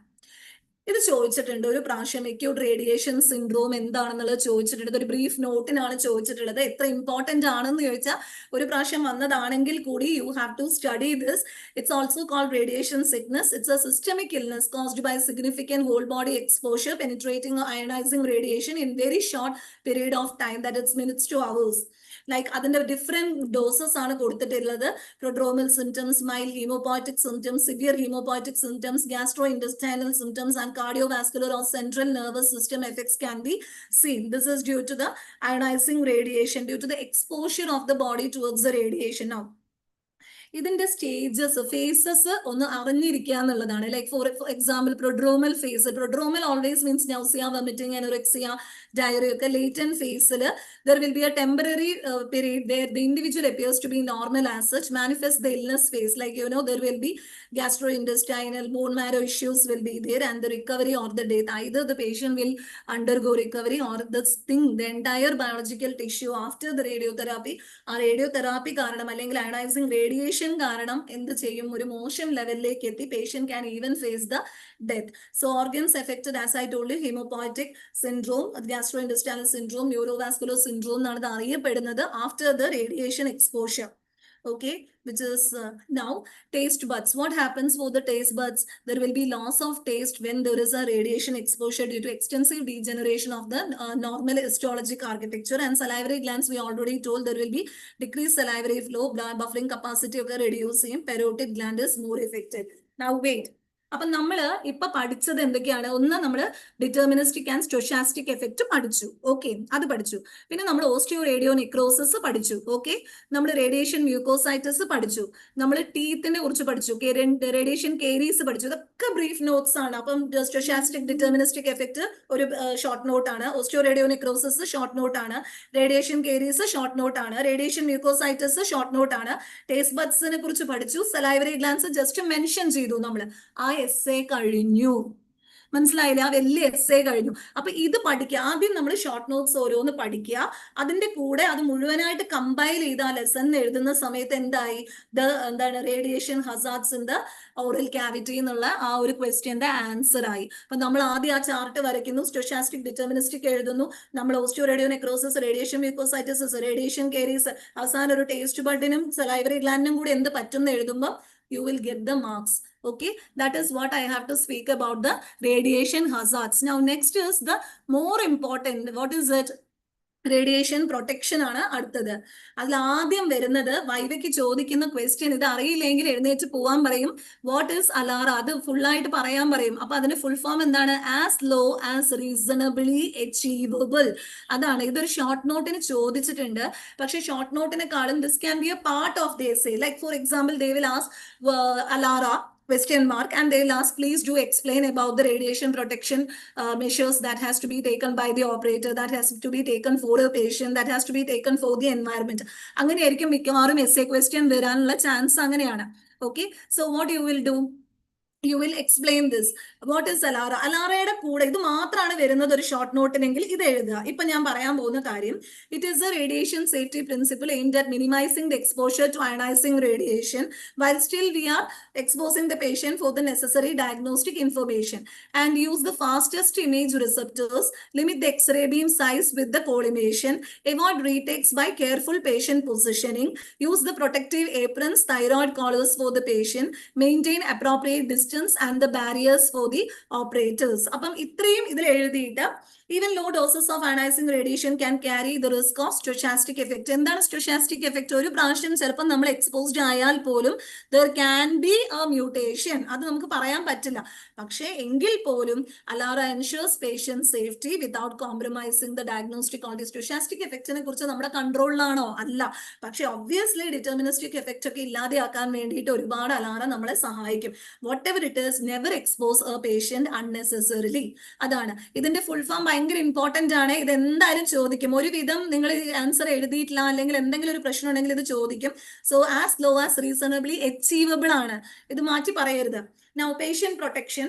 ഇത് ചോദിച്ചിട്ടുണ്ട് ഒരു പ്രാവശ്യം. അക്യൂട്ട് റേഡിയേഷൻ സിൻഡ്രോം എന്താണെന്നുള്ളത് ചോദിച്ചിട്ടുണ്ട്. ഒരു ബ്രീഫ് നോട്ടിനാണ് ചോദിച്ചിട്ടുള്ളത്. എത്ര ഇമ്പോർട്ടന്റ് ആണെന്ന് ചോദിച്ചാൽ ഒരു പ്രാവശ്യം വന്നതാണെങ്കിൽ കൂടി you have to study this. It's also called radiation sickness. It's a systemic illness caused by significant whole body exposure penetrating ionizing radiation in very short period of time, that it's minutes to hours. Like അതിന്റെ different doses ആണ് കൊടുത്തിട്ടുള്ളത്. Prodromal symptoms, mild haemopoietic symptoms, severe haemopoietic symptoms, gastrointestinal symptoms and cardiovascular or central nervous system effects can be seen. This is due to the ionizing radiation, due to the exposure of the body towards the radiation. Now, ഇതിന്റെ stages phases ഒന്ന് അറിഞ്ഞിരിക്കുക എന്നുള്ളതാണ്. Like for example prodromal phase. Prodromal always means nausea, vomiting, anorexia, diarrhoea ഒക്കെ. Latent ഫേസിൽ there will be a temporary period where the individual appears to be normal as such, manifests the illness phase, like there will be gastrointestinal, bone marrow issues will be there, and the recovery or the death. Either the patient will undergo recovery or the entire biological tissue after the radiotherapy, ആ radiotherapy കാരണം അല്ലെങ്കിൽ ionising radiation കാരണം എന്ത് ചെയ്യും? ഒരു മോശം ലെവലിലേക്ക് എത്തി patient can even face the death. So organs affected, as I told you, hemopoietic syndrome, gastrointestinal syndrome, neurovascular syndrome എന്നാണ് ഇത് അറിയപ്പെടുന്നത് after the radiation exposure. Okay, which is now taste buds. What happens for the taste buds? There will be loss of taste when there is a radiation exposure due to extensive degeneration of the normal histologic architecture. And salivary glands, we already told, there will be decreased salivary flow, buffering capacity of the reducing. Parotid gland is more affected. Now wait. അപ്പൊ നമ്മള് ഇപ്പൊ പഠിച്ചത് എന്തൊക്കെയാണ്? ഒന്ന് നമ്മള് deterministic and സ്റ്റോച്ചാസ്റ്റിക് effect പഠിച്ചു. Okay, അത് പഠിച്ചു. പിന്നെ നമ്മൾ ഓസ്റ്റിയോ റേഡിയോ നെക്രോസിസ് പഠിച്ചു. ഓക്കെ, നമ്മൾ റേഡിയേഷൻ മ്യൂക്കോസൈറ്റിസ് പഠിച്ചു. നമ്മൾ ടീത്തിനെ കുറിച്ച് പഠിച്ചു. റേഡിയേഷൻ കേരീസ് പഠിച്ചു. ഇതൊക്കെ ബ്രീഫ് നോട്ട്സ് ആണ്. അപ്പം സ്റ്റോച്ചാസ്റ്റിക് ഡിറ്റർമിനിസ്റ്റിക് എഫക്റ്റ് ഒരു ഷോർട്ട് നോട്ട് ആണ്. Osteo radio necrosis short note ആണ്. റേഡിയേഷൻ കേരീസ് ഷോർട്ട് നോട്ട് ആണ്. റേഡിയേഷൻ മ്യൂക്കോസൈറ്റിസ് ഷോർട്ട് നോട്ട് ആണ്. ടേസ്റ്റ് ബഡ്സിനെ കുറിച്ച് പഠിച്ചു. സലൈവറി ഗ്ലാൻസ് ജസ്റ്റ് മെൻഷൻ ചെയ്തു നമ്മൾ. ആ എസ്സേ കഴിഞ്ഞു. മനസ്സിലായില്ല? ആ വലിയ എസ്സേ കഴിഞ്ഞു. അപ്പൊ ഇത് പഠിക്കുക. ആദ്യം നമ്മൾ ഷോർട്ട് നോട്ട്സ് ഓരോന്ന് പഠിക്കുക. അതിന്റെ കൂടെ അത് മുഴുവനായിട്ട് കമ്പൈൽ ചെയ്ത് ആ ലെസൺ എഴുതുന്ന സമയത്ത് എന്തായി? എന്താണ് radiation hazards in the oral cavity എന്നുള്ള ആ ഒരു ക്വസ്റ്റ്യന്റെ ആൻസർ ആയി. അപ്പൊ നമ്മൾ ആദ്യം ആ ചാർട്ട് വരയ്ക്കുന്നു, സ്റ്റോച്ചാസ്റ്റിക് ഡിറ്റർമിനിസ്റ്റിക് എഴുതുന്നു, നമ്മൾ osteoradionecrosis, radiation mucositis, radiation caries, അവസാനം ഒരു ടേസ്റ്റ് ബഡിനും സലൈവറി ഗ്ലാൻഡിനും കൂടി എന്ത് പറ്റുന്ന എഴുതുമ്പോൾ you will get the marks. Okay, that is what I have to speak about the radiation hazards. Now next is the more important. What is it? Radiation protection ആണ് അടുത്തത്. അതിൽ ആദ്യം വരുന്നത് വൈവയ്ക്ക് ചോദിക്കുന്ന ക്വസ്റ്റ്യൻ. ഇത് അറിയില്ലെങ്കിൽ എഴുന്നേറ്റ് പോവാൻ പറയും. What is ALARA? അത് ഫുൾ ആയിട്ട് പറയാൻ പറയും. അപ്പൊ അതിന്റെ ഫുൾ ഫോം എന്താണ്? As low as reasonably achievable. അതാണ്. ഇതൊരു ഷോർട്ട് നോട്ടിന് ചോദിച്ചിട്ടുണ്ട്. പക്ഷെ ഷോർട്ട് നോട്ടിനെക്കാളും this can be a part of the essay. Like for example they will ask ALARA question mark and they'll ask please do explain about the radiation protection measures that has to be taken by the operator, that has to be taken for a patient, that has to be taken for the environment. അങ്ങനെയായിരിക്കും മിക്കവാറും essay question വരാനുള്ള chance അങ്ങനെയാണ്. Okay, so what you will do? You will explain this. What is അലാറ? അലാറയുടെ കൂടെ ഇത് മാത്രമാണ് വരുന്നത് ഒരു short നോട്ടിനെങ്കിൽ ഇത് എഴുതുക. ഇപ്പൊ ഞാൻ പറയാൻ പോകുന്ന കാര്യം, it is a radiation safety principle aimed at minimizing the exposure to ionizing radiation while still we are exposing the patient for the necessary diagnostic information, and use the fastest image receptors, limit the X-ray beam size with the collimation, avoid retakes by careful patient positioning, use the protective aprons, thyroid collars for the patient, maintain appropriate distance and the barriers for the operators. അപ്പം ഇത്രയും ഇതിൽ എഴുതിയിട്ട് even low doses of ionizing radiation can carry the risk of stochastic effect. എന്താണ് stochastic effect? ഒരു പ്രാവശ്യം ചിലപ്പോൾ നമ്മൾ exposed ആയാൽ പോലും there can be a mutation. അത് നമുക്ക് പറയാൻ പറ്റില്ല. പക്ഷേ എങ്കിൽ പോലും അലാറ ensures patient safety without compromising the diagnostic quality. stochastic effectനെ കുറിച്ച് നമ്മുടെ കൺട്രോളിലാണോ? അല്ല. പക്ഷെ obviously deterministic effect ഒക്കെ ഇല്ലാതെയാക്കാൻ വേണ്ടിയിട്ട് ഒരുപാട് അലാറ നമ്മളെ സഹായിക്കും. whatever it is, never expose a patient unnecessarily. അതാണ് ഇതിന്റെ ഫുൾ ഫോം. ഭയങ്കര ഇമ്പോർട്ടന്റ് ആണ്. ഇത് എന്തായാലും ചോദിക്കും. ഒരുവിധം നിങ്ങൾ ആൻസർ എഴുതിയിട്ടില്ല അല്ലെങ്കിൽ എന്തെങ്കിലും ഒരു പ്രശ്നം ഉണ്ടെങ്കിൽ ഇത് ചോദിക്കും. So as low as reasonably achievable ആണ്. ഇത് മാറ്റി പറയരുത്. Now patient protection.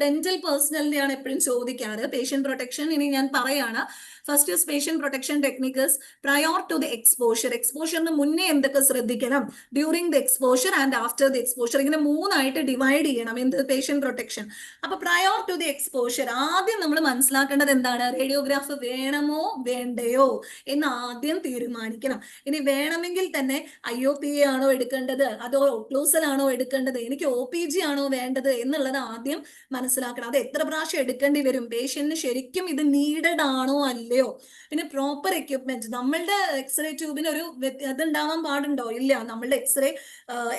ഡെന്റൽ പേഴ്സണലിനെയാണ് എപ്പോഴും ചോദിക്കാറ് പേഷ്യന്റ് പ്രൊട്ടക്ഷൻ. ഇനി ഞാൻ പറയാണ്. First is patient protection techniques prior to the exposure. എക്സ്പോഷറിന് മുന്നേ എന്തൊക്കെ ശ്രദ്ധിക്കണം? During the exposure and after the exposure. ഇങ്ങനെ മൂന്നായിട്ട് ഡിവൈഡ് ചെയ്യണം എന്ത് പേഷ്യന്റ് പ്രൊട്ടക്ഷൻ. അപ്പൊ പ്രയോർ ടു ദി എക്സ്പോഷർ ആദ്യം നമ്മൾ മനസ്സിലാക്കേണ്ടത് എന്താണ്? റേഡിയോഗ്രാഫ് വേണമോ വേണ്ടയോ എന്ന് ആദ്യം തീരുമാനിക്കണം. ഇനി വേണമെങ്കിൽ തന്നെ IOPA ആണോ എടുക്കേണ്ടത് അതോ ഒക്ലൂസൽ ആണോ എടുക്കേണ്ടത്, എനിക്ക് OPG ആണോ വേണ്ടത് എന്നുള്ളത് ആദ്യം മനസ്സിലാക്കണം. അത് എത്ര പ്രാവശ്യം എടുക്കേണ്ടി വരും, പേഷ്യന്റിന് ശരിക്കും ഇത് നീഡഡ് ആണോ അല്ലയോ. പിന്നെ പ്രോപ്പർ എക്യുപ്മെന്റ്. നമ്മളുടെ എക്സ്റേ ട്യൂബിന് ഒരു അതുണ്ടാവാൻ പാടുണ്ടോ? ഇല്ല. നമ്മളുടെ എക്സ്റേ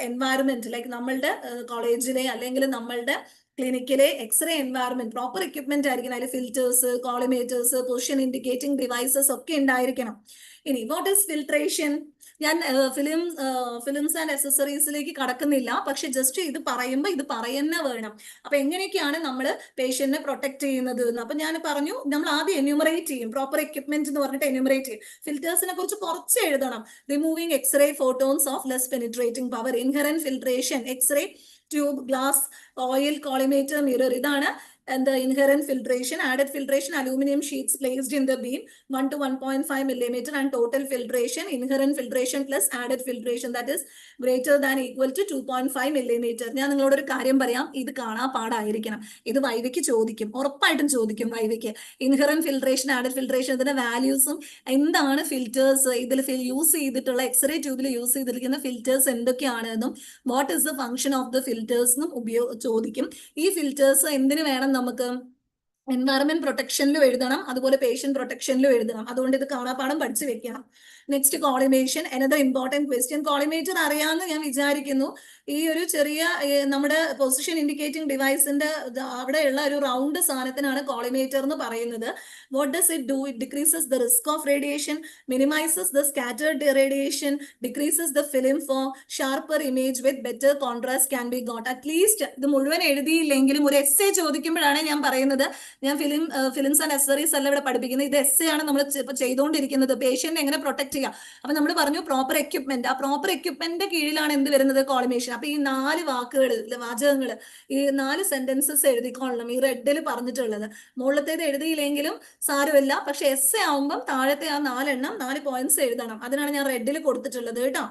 എൻവയറമെന്റ് ലൈക്ക് നമ്മളുടെ കോളേജിലെ അല്ലെങ്കിൽ നമ്മളുടെ ക്ലിനിക്കിലെ എക്സ്റേ എൻവയറമെന്റ് പ്രോപ്പർ എക്യുപ്മെന്റ് ആയിരിക്കണം. അതിൽ ഫിൽറ്റേഴ്സ്, കോളിമേറ്റേഴ്സ്, പൊസിഷൻ ഇൻഡിക്കേറ്റിംഗ് ഡിവൈസസ് ഒക്കെ ഉണ്ടായിരിക്കണം. ഇനി വാട്ട് ഈസ് ഫിൽട്രേഷൻ? ഞാൻ ഫിലിംസ് ആൻഡ് അക്സസറീസിലേക്ക് കടക്കുന്നില്ല. പക്ഷെ ജസ്റ്റ് ഇത് പറയുമ്പോൾ ഇത് പറയുന്ന വേണം. അപ്പൊ എങ്ങനെയൊക്കെയാണ് നമ്മൾ പേഷ്യന്റിനെ പ്രൊട്ടക്ട് ചെയ്യുന്നത് എന്ന്. അപ്പൊ ഞാൻ പറഞ്ഞു നമ്മൾ ആദ്യം എന്യൂമറേറ്റ് ചെയ്യും. പ്രോപ്പർ എക്യുപ്മെന്റ് എന്ന് പറഞ്ഞിട്ട് എന്യൂമറേറ്റ് ചെയ്യും. ഫിൽറ്റേഴ്സിനെ കുറിച്ച് കുറച്ച് എഴുതണം. Removing X-ray photons of less penetrating power, inherent filtration, X-ray tube, glass, oil, collimator, mirror. ഇതാണ് and the inherent filtration. Added filtration, aluminum sheets placed in the beam 1 to 1.5 millimeter, and total filtration, inherent filtration plus added filtration, that is greater than equal to 2.5 millimeter. ഞാൻ നിങ്ങളോട് ഒരു കാര്യം പറയാം, ഇത് കാണാൻ പാടായിരിക്കണം. ഇത് വൈവയ്ക്ക് ചോദിക്കും, ഉറപ്പായിട്ടും ചോദിക്കും വൈവയ്ക്ക്. ഇൻഹെറന്റ് ഫിൽട്രേഷൻ, ആഡഡ് ഫിൽട്രേഷൻ, ഇതിന്റെ വാല്യൂസും എന്താണ്, ഫിൽറ്റേഴ്സ് ഇതിൽ യൂസ് ചെയ്തിട്ടുള്ള എക്സ്റേ ട്യൂബിൽ യൂസ് ചെയ്തിരിക്കുന്ന ഫിൽറ്റേഴ്സ് എന്തൊക്കെയാണെന്നും what is the function of the filters എന്നും ചോദിക്കും. ഈ ഫിൽറ്റേഴ്സ് എന്തിനു വേണം നമുക്ക്? എൻവയറമെന്റ് പ്രൊട്ടക്ഷനിലും എഴുതണം, അതുപോലെ പേഷ്യന്റ് പ്രൊട്ടക്ഷനിലും എഴുതണം. അതുകൊണ്ട് ഇത് കാണാപ്പാഠം പഠിച്ചു വെക്കണം. Next collimation, another important question. Collimator അറിയാമെന്ന് ഞാൻ വിചാരിക്കുന്നു. ഈ ഒരു ചെറിയ നമ്മുടെ പൊസിഷൻ ഇൻഡിക്കേറ്റിംഗ് ഡിവൈസിന്റെ അവിടെയുള്ള ഒരു റൗണ്ട് സാധനത്തിനാണ് കോളിമേറ്റർ എന്ന് പറയുന്നത്. What does it do? It decreases the risk of radiation, minimises the scattered radiation, decreases the film form, sharper image with better contrast can be got. At least ഇത് മുഴുവൻ എഴുതിയില്ലെങ്കിലും ഒരു essay ചോദിക്കുമ്പോഴാണ് ഞാൻ പറയുന്നത്. ഞാൻ ഫിലിംസ് ആൻഡ് അക്സസറീസ് അല്ല ഇവിടെ പഠിപ്പിക്കുന്നത്. ഇത് എസ്സേ ആണ് നമ്മൾ ഇപ്പൊ ചെയ്തുകൊണ്ടിരിക്കുന്നത്. പേഷ്യന്റ് എങ്ങനെ പ്രൊട്ടക്ട് ചെയ്യാം. അപ്പൊ നമ്മൾ പറഞ്ഞു പ്രോപ്പർ എക്യുപ്മെന്റ്. ആ പ്രോപ്പർ എക്യുപ്മെന്റിന്റെ കീഴിലാണ് എന്ത് വരുന്നത്? കോളിമേഷൻ. അപ്പൊ ഈ 4 വാചകങ്ങൾ, ഈ 4 സെന്റൻസസ് എഴുതിക്കൊള്ളണം. ഈ റെഡിൽ പറഞ്ഞിട്ടുള്ളത് മുകളിലത്തേത് എഴുതിയില്ലെങ്കിലും സാരമില്ല. പക്ഷെ എസ്സേ ആവുമ്പം താഴത്തെ ആ 4 പോയിന്റ്സ് എഴുതണം. അതിനാണ് ഞാൻ റെഡിൽ കൊടുത്തിട്ടുള്ളത് കേട്ടോ.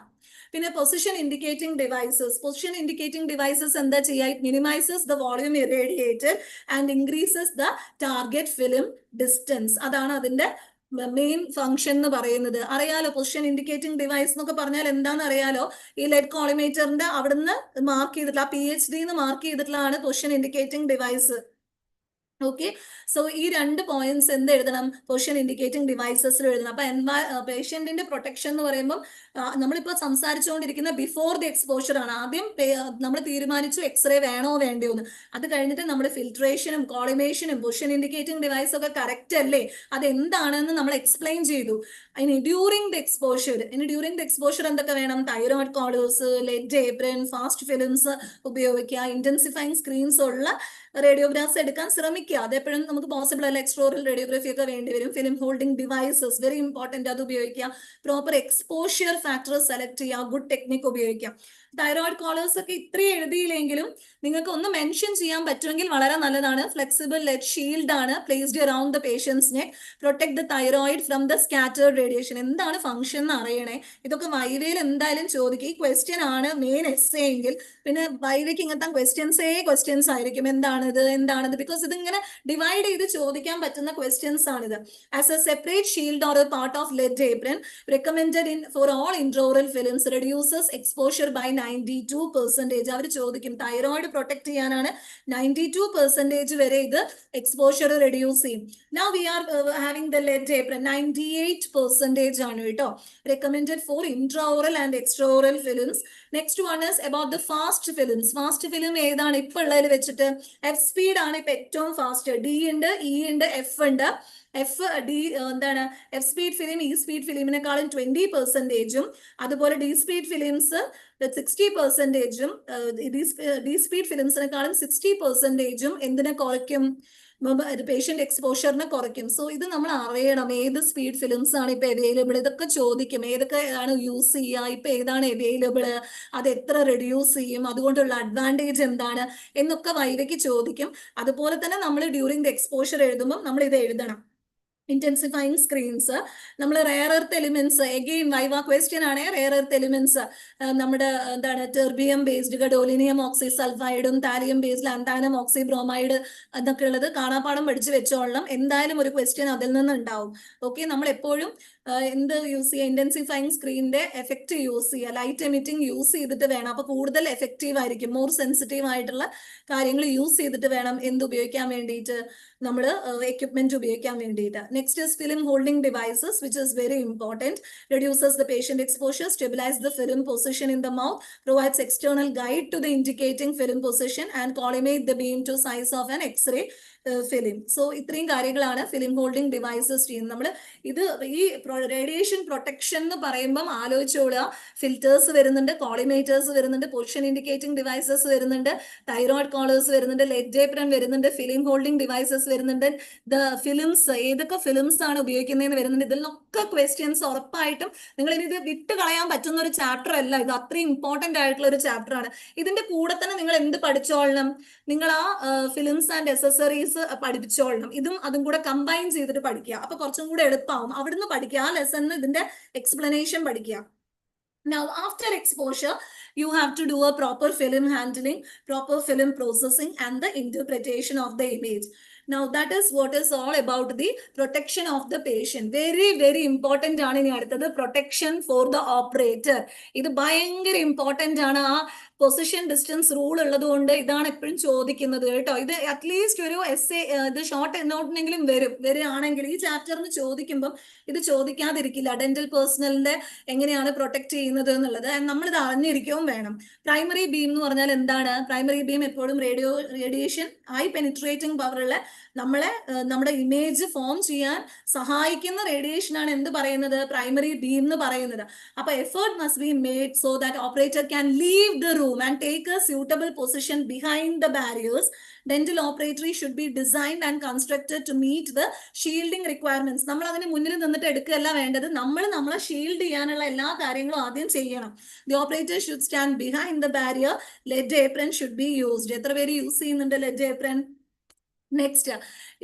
പിന്നെ position indicating devices. Position indicating devices എന്താ ചെയ്യുക? It minimises the volume irradiated and increases the target film distance. അതാണ് അതിന്റെ മെയിൻ ഫംഗ്ഷൻ എന്ന് പറയുന്നത്. അറിയാലോ പൊസിഷൻ ഇൻഡിക്കേറ്റിംഗ് ഡിവൈസ് എന്നൊക്കെ പറഞ്ഞാൽ എന്താണെന്ന് അറിയാലോ? ഈ ലെഡ് കോളിമേറ്ററിന്റെ അവിടുന്ന് മാർക്ക് ചെയ്തിട്ടുള്ള PhD മാർക്ക് ചെയ്തിട്ടുള്ളതാണ് position indicating device. Okay, so ഈ 2 പോയിന്റ്സ് എന്ത് എഴുതണം? പൊസിഷൻ ഇൻഡിക്കേറ്റിംഗ് ഡിവൈസസിൽ എഴുതണം. അപ്പൊ പേഷ്യന്റിന്റെ പ്രൊട്ടക്ഷൻ എന്ന് പറയുമ്പോൾ നമ്മളിപ്പോ സംസാരിച്ചുകൊണ്ടിരിക്കുന്ന ബിഫോർ ദി എക്സ്പോഷർ ആണ്. ആദ്യം നമ്മൾ തീരുമാനിച്ചു എക്സ്റേ വേണോ വേണ്ടയോ എന്ന്. അത് കഴിഞ്ഞിട്ട് നമ്മൾ ഫിൽട്രേഷനും കോളിമേഷനും പൊസിഷൻ ഇൻഡിക്കേറ്റിംഗ് ഡിവൈസ് ഒക്കെ കറക്റ്റ് അല്ലേ, അത് എന്താണെന്ന് നമ്മൾ എക്സ്പ്ലെയിൻ ചെയ്തു. ഇനി ഡ്യൂറിംഗ് ദി എക്സ്പോഷർ എന്തൊക്കെ വേണം? Thyroid collars, lead apron, fast films ഉപയോഗിക്കുക, ഇന്റൻസിഫൈങ് സ്ക്രീൻസ് ഉള്ള റേഡിയോഗ്രാഫ്സ് എടുക്കാൻ ശ്രമിക്കുക. അതെപ്പോഴും നമുക്ക് പോസിബിൾ അല്ല. എക്സ്ട്രോറൽ റേഡിയോഗ്രഫി ഒക്കെ വേണ്ടി വരും. Film holding devices very important, അത് ഉപയോഗിക്കുക. പ്രോപ്പർ എക്സ്പോഷ്യർ ഫാക്ടർ സെലക്ട് ചെയ്യുക, ഗുഡ് ടെക്നിക് ഉപയോഗിക്കാം. തൈറോയിഡ് കോളേഴ്സ് ഒക്കെ ഇത്രയും എഴുതിയില്ലെങ്കിലും നിങ്ങൾക്ക് ഒന്ന് മെൻഷൻ ചെയ്യാൻ പറ്റുമെങ്കിൽ വളരെ നല്ലതാണ്. ഫ്ലെക്സിബിൾ ലെഡ് ഷീൽഡ് ആണ് placed around the patient's neck, protect the thyroid from the scattered radiation. എന്താണ് ഫംഗ്ഷൻ എന്ന് അറിയണേ. ഇതൊക്കെ വൈവയിൽ എന്തായാലും ചോദിക്കും. ഈ ക്വസ്റ്റ്യൻ ആണ് മെയിൻ എസ്സേ എങ്കിൽ പിന്നെ വൈവയ്ക്ക് ഇങ്ങനത്തെ ക്വസ്റ്റ്യൻസ് ആയിരിക്കും. എന്താണിത് ബിക്കോസ് ഇതിങ്ങനെ ഡിവൈഡ് ചെയ്ത് ചോദിക്കാൻ പറ്റുന്ന ക്വസ്റ്റ്യൻസ് ആണിത്. As a separate shield or a part of lead apron recommended for all intraoral films reduces exposure by 92%. അവർ ചോദിക്കും തൈറോയിഡ് പ്രൊട്ടക്ട് ചെയ്യാനാണ് 92% വരെ ഇത് എക്സ്പോഷർ റെഡ്യൂസ് ചെയ്യും. Now we are having the lead apron 98% ആണ് കേട്ടോ. Recommended for intraoral and extraoral films. Next one is about the fast films. Fast film ഏതാണ് ഇപ്പൊ ഉള്ളതിൽ വെച്ചിട്ട്? എഫ് സ്പീഡ് ആണ് ഇപ്പൊ ഏറ്റവും ഫാസ്റ്റ്. D ഉണ്ട്, E ഉണ്ട്, F ഉണ്ട്. എന്താണ്? F speed film E speed ഫിലിമിനെക്കാളും 20%, അതുപോലെ D speed films 60%, D speed ഫിലിംസിനെക്കാളും 60% എന്തിനെ കുറയ്ക്കും? പേഷ്യന്റ് എക്സ്പോഷറിനെ കുറയ്ക്കും. സോ ഇത് നമ്മൾ അറിയണം. ഏത് സ്പീഡ് ഫിലിംസ് ആണ് ഇപ്പൊ അവൈലബിൾ, ഇതൊക്കെ ചോദിക്കും. ഏതൊക്കെയാണ് യൂസ് ചെയ്യുക, ഇപ്പൊ ഏതാണ് അവൈലബിൾ, അത് എത്ര റെഡ്യൂസ് ചെയ്യും, അതുകൊണ്ടുള്ള അഡ്വാൻറ്റേജ് എന്താണ് എന്നൊക്കെ വൈവയ്ക്ക് ചോദിക്കും. അതുപോലെ തന്നെ നമ്മൾ ഡ്യൂറിംഗ് ദ എക്സ്പോഷർ എഴുതുമ്പോൾ നമ്മൾ ഇത് എഴുതണം. ഇന്റൻസിഫൈങ് സ്ക്രീൻസ്, നമ്മൾ rare earth elements, again viva question ആണ്. റെയർ എർത്ത് എലിമെന്റ്സ് നമ്മുടെ എന്താണ്? ടെർബിയം ബേസ്ഡ് ഗഡോലിനിയം ഓക്സി സൾഫൈഡും താലിയം ബേസ്ഡ് അന്താനം ഓക്സി ബ്രോമൈഡ് എന്നൊക്കെ ഉള്ളത് കാണാപ്പാഠം പഠിച്ചു വെച്ചോളണം. എന്തായാലും ഒരു ക്വസ്റ്റ്യൻ അതിൽ നിന്ന് ഉണ്ടാവും. ഓക്കെ, നമ്മൾ എപ്പോഴും എന്ത് യൂസ് ചെയ്യുക? ഇന്റൻസിഫൈങ് സ്ക്രീനിന്റെ എഫക്റ്റ് യൂസ് ചെയ്യുക. ലൈറ്റ് എമിറ്റിംഗ് യൂസ് ചെയ്തിട്ട് വേണം. അപ്പൊ കൂടുതൽ എഫക്റ്റീവ് ആയിരിക്കും. മോർ സെൻസിറ്റീവ് ആയിട്ടുള്ള കാര്യങ്ങൾ യൂസ് ചെയ്തിട്ട് വേണം എന്ത് ഉപയോഗിക്കാൻ വേണ്ടിയിട്ട്? നമ്മൾ എക്യുപ്മെന്റ് ഉപയോഗിക്കാൻ വേണ്ടിയിട്ട്. Next is film holding devices which is very important. Reduces the patient exposure, stabilise the film position in the mouth, provides external guide to the indicating film position and collimate the beam to size of an x-ray film. So ഇത്രയും കാര്യങ്ങളാണ് film holding devices ചെയ്യുന്നത്. നമ്മൾ ഇത് ഈ radiation protection എന്ന് പറയുമ്പം ആലോചിച്ചോളുക. Filters വരുന്നുണ്ട്, കോളിമേറ്റേഴ്സ് വരുന്നുണ്ട്, പൊസിഷൻ ഇൻഡിക്കേറ്റിംഗ് ഡിവൈസസ് വരുന്നുണ്ട്, തൈറോയിഡ് കോളേഴ്സ് വരുന്നുണ്ട്, ലെഡ് ഏപ്രൺ വരുന്നുണ്ട്, ഫിലിം ഹോൾഡിംഗ് ഡിവൈസസ് വരുന്നുണ്ട്, ദ ഫിലിംസ് ഏതൊക്കെ ഫിലിംസ് ആണ് ഉപയോഗിക്കുന്നതെന്ന് വരുന്നുണ്ട്. ഇതിൽ നിന്നൊക്കെ ക്വസ്റ്റ്യൻസ് ഉറപ്പായിട്ടും നിങ്ങൾ ഇനി ഇത് വിട്ട് കളയാൻ പറ്റുന്ന ഒരു ചാപ്റ്റർ അല്ല. ഇത് അത്രയും ഇമ്പോർട്ടന്റ് ആയിട്ടുള്ള ഒരു ചാപ്റ്റർ ആണ്. ഇതിന്റെ കൂടെ തന്നെ നിങ്ങൾ എന്ത് പഠിച്ചോളണം? നിങ്ങൾ ആ ഫിലിംസ് ആൻഡ് അക്സസറീസ് പഠിപ്പിച്ചോളണം. അതും കൂടെ കമ്പൈൻ ചെയ്തിട്ട് പഠിക്കുക. അപ്പൊ കുറച്ചും കൂടെ എളുപ്പമാവും. അവിടുന്ന് പഠിക്കുക. ആ ലെസണിന് ഇതിന്റെ എക്സ്പ്ലനേഷൻ പഠിക്കുക. Now, after exposure, you have to do a proper film handling, proper film processing, and the interpretation of the image. Now, that is what is all about the protection of the patient. Very, very important ആണ് ഇനി അടുത്തത് protection for the operator. ഇത് ഭയങ്കര important ആണ്. ആ position distance rule ഉള്ളത് കൊണ്ട് ഇതാണ് എപ്പോഴും ചോദിക്കുന്നത് കേട്ടോ. ഇത് അറ്റ്ലീസ്റ്റ് ഒരു ഇത് ഷോർട്ട് നോട്ടിനെങ്കിലും വരികയാണെങ്കിൽ ഈ ചാപ്റ്ററിന് ചോദിക്കുമ്പോൾ ഇത് ചോദിക്കാതിരിക്കില്ല. ഡെന്റൽ പേഴ്സണലിന്റെ എങ്ങനെയാണ് പ്രൊട്ടക്ട് ചെയ്യുന്നത് എന്നുള്ളത് നമ്മളിത് അറിഞ്ഞിരിക്കുകയും വേണം. പ്രൈമറി ബീം എന്ന് പറഞ്ഞാൽ എന്താണ്? പ്രൈമറി ബീം എപ്പോഴും റേഡിയേഷൻ ഹൈ പെനിട്രേറ്റിംഗ് പവറുള്ള നമ്മുടെ ഇമേജ് ഫോം ചെയ്യാൻ സഹായിക്കുന്ന റേഡിയേഷൻ ആണ് എന്ത് പറയുന്നത്? പ്രൈമറി ബീം എന്ന് പറയുന്നത്. അപ്പൊ effort must be made so that operator can leave the room and take A suitable position behind the barriers. Dental operatory should be designed and constructed to meet the shielding requirements. നമ്മൾ അതിന് മുന്നിൽ നിന്നിട്ട് എടുക്കുകയല്ല വേണ്ടത്, നമ്മളെ shield ചെയ്യാനുള്ള എല്ലാ കാര്യങ്ങളും ആദ്യം ചെയ്യണം. The operator should stand behind the barrier. Lead apron should be used. എത്ര പേര് യൂസ് ചെയ്യുന്നുണ്ട് lead apron? നെക്സ്റ്റ്,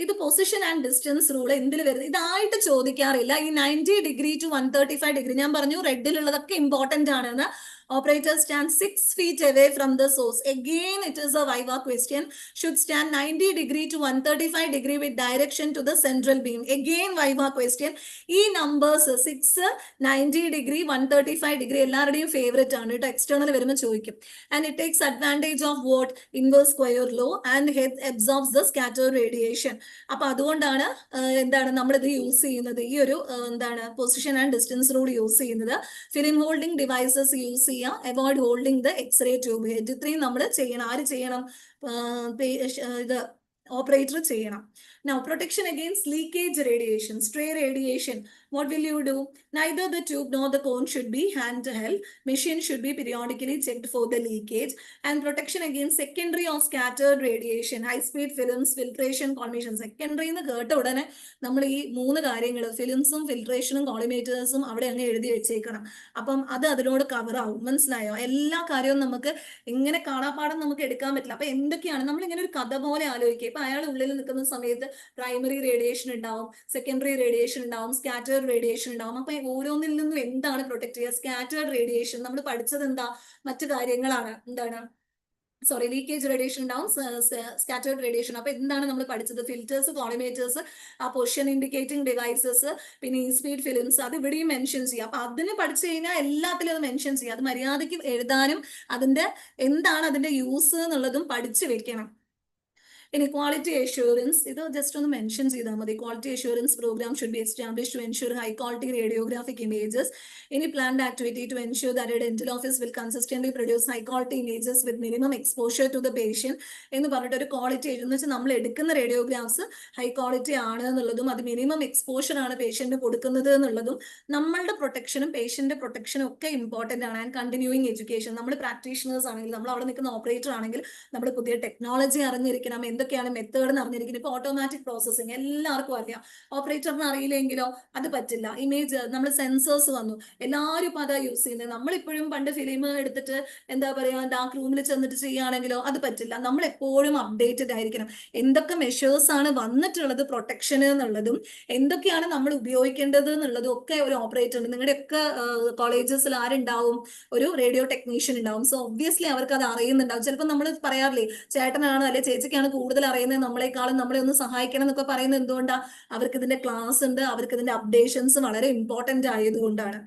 ഇത് പൊസിഷൻ ആൻഡ് ഡിസ്റ്റൻസ് റൂൾ എന്തിൽ വരുന്നത്? ഇതായിട്ട് ചോദിക്കാറില്ല. ഈ 90 ഡിഗ്രി ടു 135 ഡിഗ്രി ഞാൻ പറഞ്ഞു റെഡിലുള്ളതൊക്കെ ഇമ്പോർട്ടന്റ് ആണെന്ന്. Operator stands 6 feet away from the source. Again, it is a viva question. Should stand 90 degree to 135 degree with direction to the central beam. Again, viva question. ഈ numbers 6, 90 degree, 135 degree എല്ലാവരുടെയും favourite ആണ് കേട്ടോ. External വരുമ്പോൾ ചോദിക്കും. And it takes advantage of what? Inverse square law and absorbs the scattered radiation. അപ്പൊ അതുകൊണ്ടാണ് എന്താണ് നമ്മളിത് യൂസ് ചെയ്യുന്നത്, ഈ ഒരു എന്താണ് position and distance rule use ചെയ്യുന്നത്. ഫിലിം ഹോൾഡിംഗ് ഡിവൈസസ് യൂസ് ചെയ്യുക. Avoid holding the X-ray tube head. ഇത്രയും നമ്മൾ ചെയ്യണം. ആര് ചെയ്യണം? ഇത് ഓപ്പറേറ്റർ ചെയ്യണം. Now, protection against leakage radiation, stray radiation. What will you do? Neither the tube nor the cone should be handheld. Machine should be periodically checked for the leakage. And protection against secondary or scattered radiation, high-speed films, filtration, collimation. Secondary എന്ന് കേട്ട ഉടനെ നമ്മൾ ഈ 3 കാര്യങ്ങൾ ഫിലിംസും ഫിൽട്രേഷനും കോളിമേറ്റേഴ്സും അവിടെ അങ്ങ് എഴുതി വെച്ചേക്കണം. അപ്പം അത് അതിനോട് കവർ ആവും. മനസ്സിലായോ? എല്ലാ കാര്യവും നമുക്ക് ഇങ്ങനെ കാണാപ്പാടം നമുക്ക് എടുക്കാൻ പറ്റില്ല. അപ്പൊ എന്തൊക്കെയാണ് നമ്മൾ ഇങ്ങനെ ഒരു കഥ പോലെ ആലോചിക്കുക. ഇപ്പൊ അയാൾ ഉള്ളിൽ നിൽക്കുന്ന സമയത്ത് പ്രൈമറി റേഡിയേഷൻ ഉണ്ടാവും, സെക്കൻഡറി റേഡിയേഷൻ ഉണ്ടാവും, സ്കാറ്റേർഡ് റേഡിയേഷൻ ഉണ്ടാവും. അപ്പൊ ഓരോന്നിൽ നിന്നും എന്താണ് പ്രൊട്ടക്ട് ചെയ്യുക? സ്കാറ്റേർഡ് റേഡിയേഷൻ നമ്മൾ പഠിച്ചത് എന്താ? മറ്റു കാര്യങ്ങളാണ്. എന്താണ്? സോറി, ലീക്കേജ് റേഡിയേഷൻ ഉണ്ടാവും, സ്കാറ്റേർഡ് റേഡിയേഷൻ. അപ്പൊ എന്താണ് നമ്മൾ പഠിച്ചത്? ഫിൽറ്റേഴ്സ്, കോളിമേറ്റേഴ്സ്, ആ പൊസിഷൻ ഇൻഡിക്കേറ്റിംഗ് ഡിവൈസസ്, പിന്നെ ഈ സ്പീഡ് ഫിലിംസ്, അത് ഇവിടെയും മെൻഷൻ ചെയ്യാം. അപ്പൊ അതിന് പഠിച്ചു കഴിഞ്ഞാൽ എല്ലാത്തിലും അത് മെൻഷൻ ചെയ്യാം. അത് മര്യാദയ്ക്ക് എഴുതാനും അതിന്റെ എന്താണ് അതിന്റെ യൂസ് എന്നുള്ളതും പഠിച്ചു വെക്കണം. ഇനി ക്വാളിറ്റി അഷ്യൂറൻസ്, ഇത് ജസ്റ്റ് ഒന്ന് മെൻഷൻ ചെയ്താൽ മതി. Quality assurance programme should be establish to ensure high quality radiographic images. ഇനി planned activity to ensure that a dental office will consistently produce high quality images with minimum exposure to the patient എന്ന് പറഞ്ഞിട്ട് ഒരു quality എന്ന് വെച്ചാൽ നമ്മൾ എടുക്കുന്ന റേഡിയോഗ്രാഫ്സ് high quality ആണ് എന്നുള്ളതും അത് മിനിമം എക്സ്പോഷർ ആണ് പേഷ്യന്റ് കൊടുക്കുന്നത് എന്നുള്ളതും നമ്മളുടെ പ്രൊട്ടക്ഷനും പേഷ്യന്റ് പ്രൊട്ടക്ഷനും ഒക്കെ ഇമ്പോർട്ടന്റ് ആണ്. ആൻഡ് കണ്ടിന്യൂയിങ് എഡ്യൂക്കേഷൻ, നമ്മൾ പ്രാക്ടീഷണേഴ്സ് ആണെങ്കിൽ, നമ്മൾ അവിടെ നിൽക്കുന്ന ഓപ്പറേറ്റർ ആണെങ്കിൽ നമ്മൾ പുതിയ ടെക്നോളജി അറിഞ്ഞിരിക്കണം. എന്തൊക്കെയാണ് മെത്തേഡ് എന്ന് അറിഞ്ഞിരിക്കുന്നത്. ഇപ്പൊ ഓട്ടോമാറ്റിക് പ്രോസസ്സിങ് എല്ലാവർക്കും അറിയാം. ഓപ്പറേറ്ററിന് അറിയില്ലെങ്കിലോ അത് പറ്റില്ല. ഇമേജ് നമ്മൾ സെൻസേഴ്സ് വന്നു, എല്ലാവരും ഇപ്പൊ അതാ യൂസ് ചെയ്യുന്നത്. നമ്മളിപ്പോഴും പണ്ട് ഫിലിം എടുത്തിട്ട് എന്താ പറയാ ഡാർക്ക് റൂമിൽ ചെന്നിട്ട് ചെയ്യുകയാണെങ്കിലോ അത് പറ്റില്ല. നമ്മൾ എപ്പോഴും അപ്ഡേറ്റഡ് ആയിരിക്കണം. എന്തൊക്കെ മെഷേഴ്സ് ആണ് വന്നിട്ടുള്ളത് പ്രൊട്ടക്ഷൻ എന്നുള്ളതും എന്തൊക്കെയാണ് നമ്മൾ ഉപയോഗിക്കേണ്ടത് എന്നുള്ളതും ഒക്കെ ഒരു ഓപ്പറേറ്റർ ഉണ്ട്. നിങ്ങളുടെയൊക്കെ കോളേജസിൽ ആരുണ്ടാവും? ഒരു റേഡിയോ ടെക്നീഷ്യൻ ഉണ്ടാവും. സോ ഒബ്വിയസ്ലി അവർക്ക് അത് അറിയുന്നുണ്ടാവും. ചിലപ്പോൾ നമ്മൾ പറയാറില്ലേ ചേട്ടനാണ് അല്ലെ ചേച്ചിക്കാണ് കൂടുതൽ അറിയുന്നത്, നമ്മളെക്കാളും നമ്മളെ ഒന്ന് സഹായിക്കണം എന്നൊക്കെ പറയുന്നത് എന്തുകൊണ്ടാണ്? അവർക്ക് ഇതിന്റെ ക്ലാസ് ഉണ്ട്, അവർക്ക് ഇതിന്റെ അപ്ഡേഷൻസ് വളരെ ഇമ്പോർട്ടന്റ് ആയതുകൊണ്ടാണ്.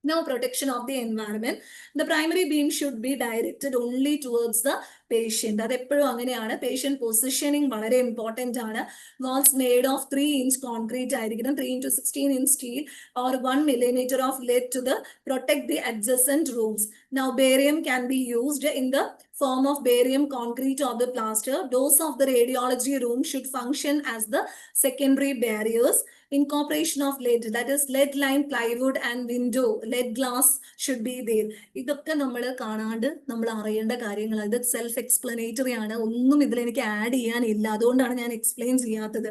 No protection of the environment. The primary beam should be directed only towards the patient. അത് എപ്പോഴും അങ്ങനെയാണ്. പേഷ്യന്റ് പൊസിഷനിങ് വളരെ ഇമ്പോർട്ടന്റ് ആണ്. Walls made of 3-inch concrete ആയിരിക്കണം, 3 into 16-inch steel or 1 millimeter of lead to the protect the adjacent rooms. Now barium can be used in the form of barium concrete or the plaster. Doors of the radiology room should function as the secondary barriers. Incorporation of lead, that is lead line plywood and window, lead glass should be there. ഇതൊക്കെ നമ്മൾ കാണാണ്ട് നമ്മൾ അറിയേണ്ട കാര്യങ്ങളാണ്. ഇത് self explanatory ആണ്. ഒന്നും ഇതിൽ എനിക്ക് ആഡ് ചെയ്യാനില്ല, അതുകൊണ്ടാണ് ഞാൻ എക്സ്പ്ലെയിൻ ചെയ്യാത്തത്.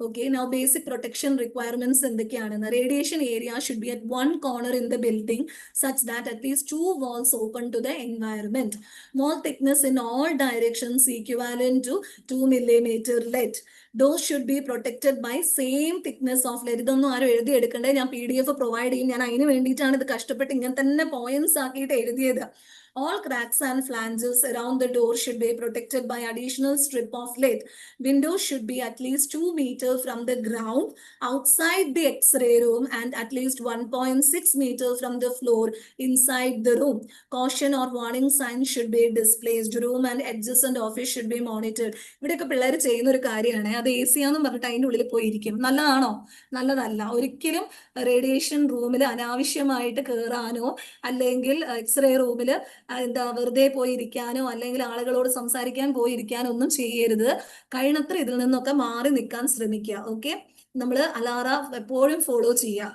Okay, now basic protection requirements എന്തൊക്കെയാണെന്ന്. Radiation area should be at 1 corner in the building such that at least 2 walls open to the environment. Wall thickness in all directions equivalent to 2 millimeter lead. Doors should be protected by same thickness of lead. ഇതൊന്നും ആരും എഴുതി എടുക്കണ്ടേ, ഞാൻ PDF provide ചെയ്യും. ഞാൻ അതിന് വേണ്ടിയിട്ടാണ് ഇത് കഷ്ടപ്പെട്ട് ഇങ്ങനെ തന്നെ പോയിന്റ്സ് ആക്കിയിട്ട് എഴുതിയത്. All cracks and flanges around the door should be protected by additional strip of lead. Windows should be at least 2 meters from the ground outside the X-ray room and at least 1.6 meters from the floor inside the room. Caution or warning signs should be displayed. Room and adjacent office should be monitored. ഇവിടെയൊക്കെ പിള്ളേർ ചെയ്യുന്ന ഒരു കാര്യമാണ്. അത് AC ആണെന്ന് പറഞ്ഞിട്ട് അതിൻ്റെ ഉള്ളിൽ പോയിരിക്കും. നല്ലതാണോ? നല്ലതല്ല. ഒരിക്കലും റേഡിയേഷൻ റൂമിൽ അനാവശ്യമായിട്ട് കയറാനോ അല്ലെങ്കിൽ എക്സ്റേ റൂമിൽ എന്താ വെറുതെ പോയിരിക്കാനോ അല്ലെങ്കിൽ ആളുകളോട് സംസാരിക്കാൻ പോയിരിക്കാനോ ഒന്നും ചെയ്യരുത്. കഴിയുന്നത്ര ഇതിൽ നിന്നൊക്കെ മാറി നിൽക്കാൻ ശ്രമിക്കുക. ഓക്കെ, നമ്മൾ അലാറ എപ്പോഴും ഫോളോ ചെയ്യുക.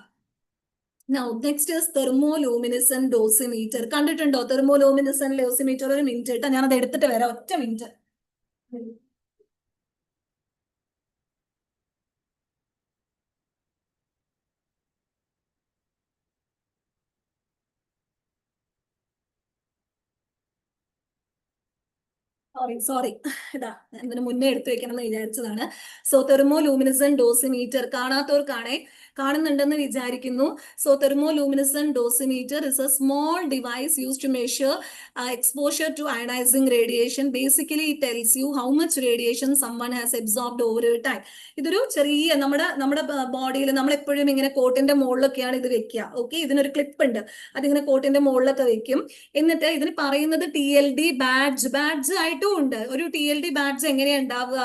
Now, next is thermoluminescent dosimeter. കണ്ടിട്ടുണ്ടോ thermoluminescent dosimeter? ഒരു മിനിറ്റ് കേട്ടോ, ഞാനത് എടുത്തിട്ട് വരാം, ഒറ്റ മിനിറ്റ്. സോറി, ഇതാ ഇതിന് മുന്നേ എടുത്തു വെക്കണം എന്ന് വിചാരിച്ചതാണ്. സോ തെർമോലൂമിനിസെന്റ് ഡോസിമീറ്റർ കാണാത്തവർക്കാണെ, കാണുന്നുണ്ടെന്ന് വിചാരിക്കുന്നു. So thermoluminescent dosimeter is a small device used to measure exposure to ionizing radiation. Basically it tells you how much radiation someone has absorbed over a time. ഇതൊരു ചെറിയ നമ്മുടെ ബോഡിയിൽ നമ്മൾ എപ്പോഴും ഇങ്ങനെ കോട്ടിന്റെ മുകളിലൊക്കെയാണ് ഇത് വെക്കുക. ഓക്കെ, ഇതിനൊരു ക്ലിപ്പ് ഉണ്ട്, അതിങ്ങനെ കോട്ടിന്റെ മുകളിലൊക്കെ വെക്കും. എന്നിട്ട് ഇതിന് പറയുന്നത് TLD ബാഡ്ജ് ആയിട്ടും ഉണ്ട്. ഒരു TLD ബാഡ്ജ് എങ്ങനെയാ ഉണ്ടാവുക?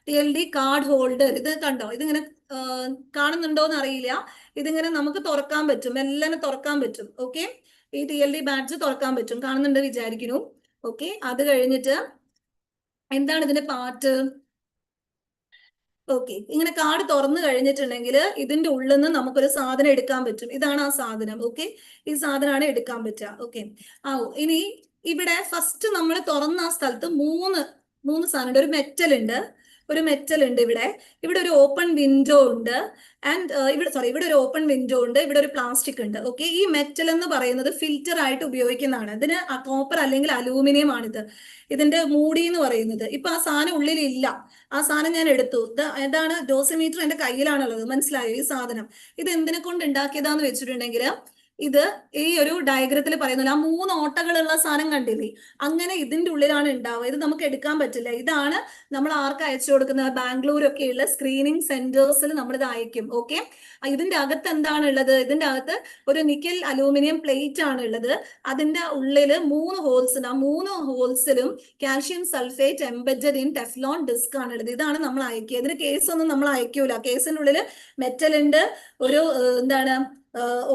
TLD കാർഡ് ഹോൾഡർ, ഇത് കണ്ടോ, ഇതിങ്ങനെ കാണുന്നുണ്ടോന്ന് അറിയില്ല. ഇതിങ്ങനെ നമുക്ക് തുറക്കാൻ പറ്റും, എല്ലാം തുറക്കാൻ പറ്റും. ഓക്കെ, ഈ TLD ബാഡ്ജ് തുറക്കാൻ പറ്റും, കാണുന്നുണ്ട് വിചാരിക്കുന്നു. ഓക്കെ, അത് കഴിഞ്ഞിട്ട് എന്താണ് ഇതിന്റെ പാർട്ട്? ഓക്കെ, ഇങ്ങനെ കാർഡ് തുറന്നു കഴിഞ്ഞിട്ടുണ്ടെങ്കിൽ ഇതിന്റെ ഉള്ളിൽ നിന്ന് നമുക്കൊരു സാധനം എടുക്കാൻ പറ്റും. ഇതാണ് ആ സാധനം. ഓക്കെ, ഈ സാധനമാണ് എടുക്കാൻ പറ്റുക. ഓക്കെ, ഇനി ഇവിടെ ഫസ്റ്റ് നമ്മൾ തുറന്ന ആ സ്ഥലത്ത് മൂന്ന് സാധനം ഉണ്ട്. ഒരു മെറ്റൽ ഉണ്ട് ഇവിടെ ഒരു ഓപ്പൺ വിൻഡോ ഉണ്ട്. ആൻഡ് ഇവിടെ ഒരു ഓപ്പൺ വിൻഡോ ഉണ്ട്, ഇവിടെ ഒരു പ്ലാസ്റ്റിക് ഉണ്ട്. ഓക്കെ, ഈ മെറ്റൽ എന്ന് പറയുന്നത് ഫിൽറ്റർ ആയിട്ട് ഉപയോഗിക്കുന്നതാണ്. ഇതിന് കോപ്പർ അല്ലെങ്കിൽ അലൂമിനിയം ആണിത്. ഇതിന്റെ മൂടി എന്ന് പറയുന്നത്. ഇപ്പൊ ആ സാധനം ഉള്ളിലില്ല, ആ സാധനം ഞാൻ എടുത്തു. ഏതാണ്? ഡോസിമീറ്റർ എന്റെ കയ്യിലാണുള്ളത്. മനസ്സിലായോ? ഈ സാധനം ഇത് എന്തിനെ കൊണ്ട് ഉണ്ടാക്കിയതാന്ന് വെച്ചിട്ടുണ്ടെങ്കിൽ, ഇത് ഈ ഒരു ഡയഗ്രത്തിൽ പറയുന്നില്ല, ആ 3 ഓട്ടകളുള്ള സാധനം കണ്ടില്ലേ, അങ്ങനെ ഇതിന്റെ ഉള്ളിലാണ് ഉണ്ടാവുക. ഇത് നമുക്ക് എടുക്കാൻ പറ്റില്ല. ഇതാണ് നമ്മൾ ആർക്ക് അയച്ചു കൊടുക്കുന്നത്? ബാംഗ്ലൂരൊക്കെയുള്ള സ്ക്രീനിങ് സെന്റേഴ്സിൽ നമ്മളിത് അയക്കും. ഓക്കെ, ഇതിന്റെ അകത്ത് എന്താണ് ഉള്ളത്? ഇതിന്റെ അകത്ത് ഒരു നിക്കൽ അലൂമിനിയം പ്ലേറ്റ് ആണ് ഉള്ളത്. അതിന്റെ ഉള്ളിൽ 3 ഹോൾസ് ഉണ്ട്. ആ 3 ഹോൾസിലും calcium sulphate embedded in Teflon disc ആണ് ഉള്ളത്. ഇതാണ് നമ്മൾ അയക്കുക. ഇതിന് കേസ് ഒന്നും നമ്മൾ അയക്കൂല. കേസിന്റെ ഉള്ളിൽ മെറ്റൽ ഉണ്ട്, ഒരു എന്താണ്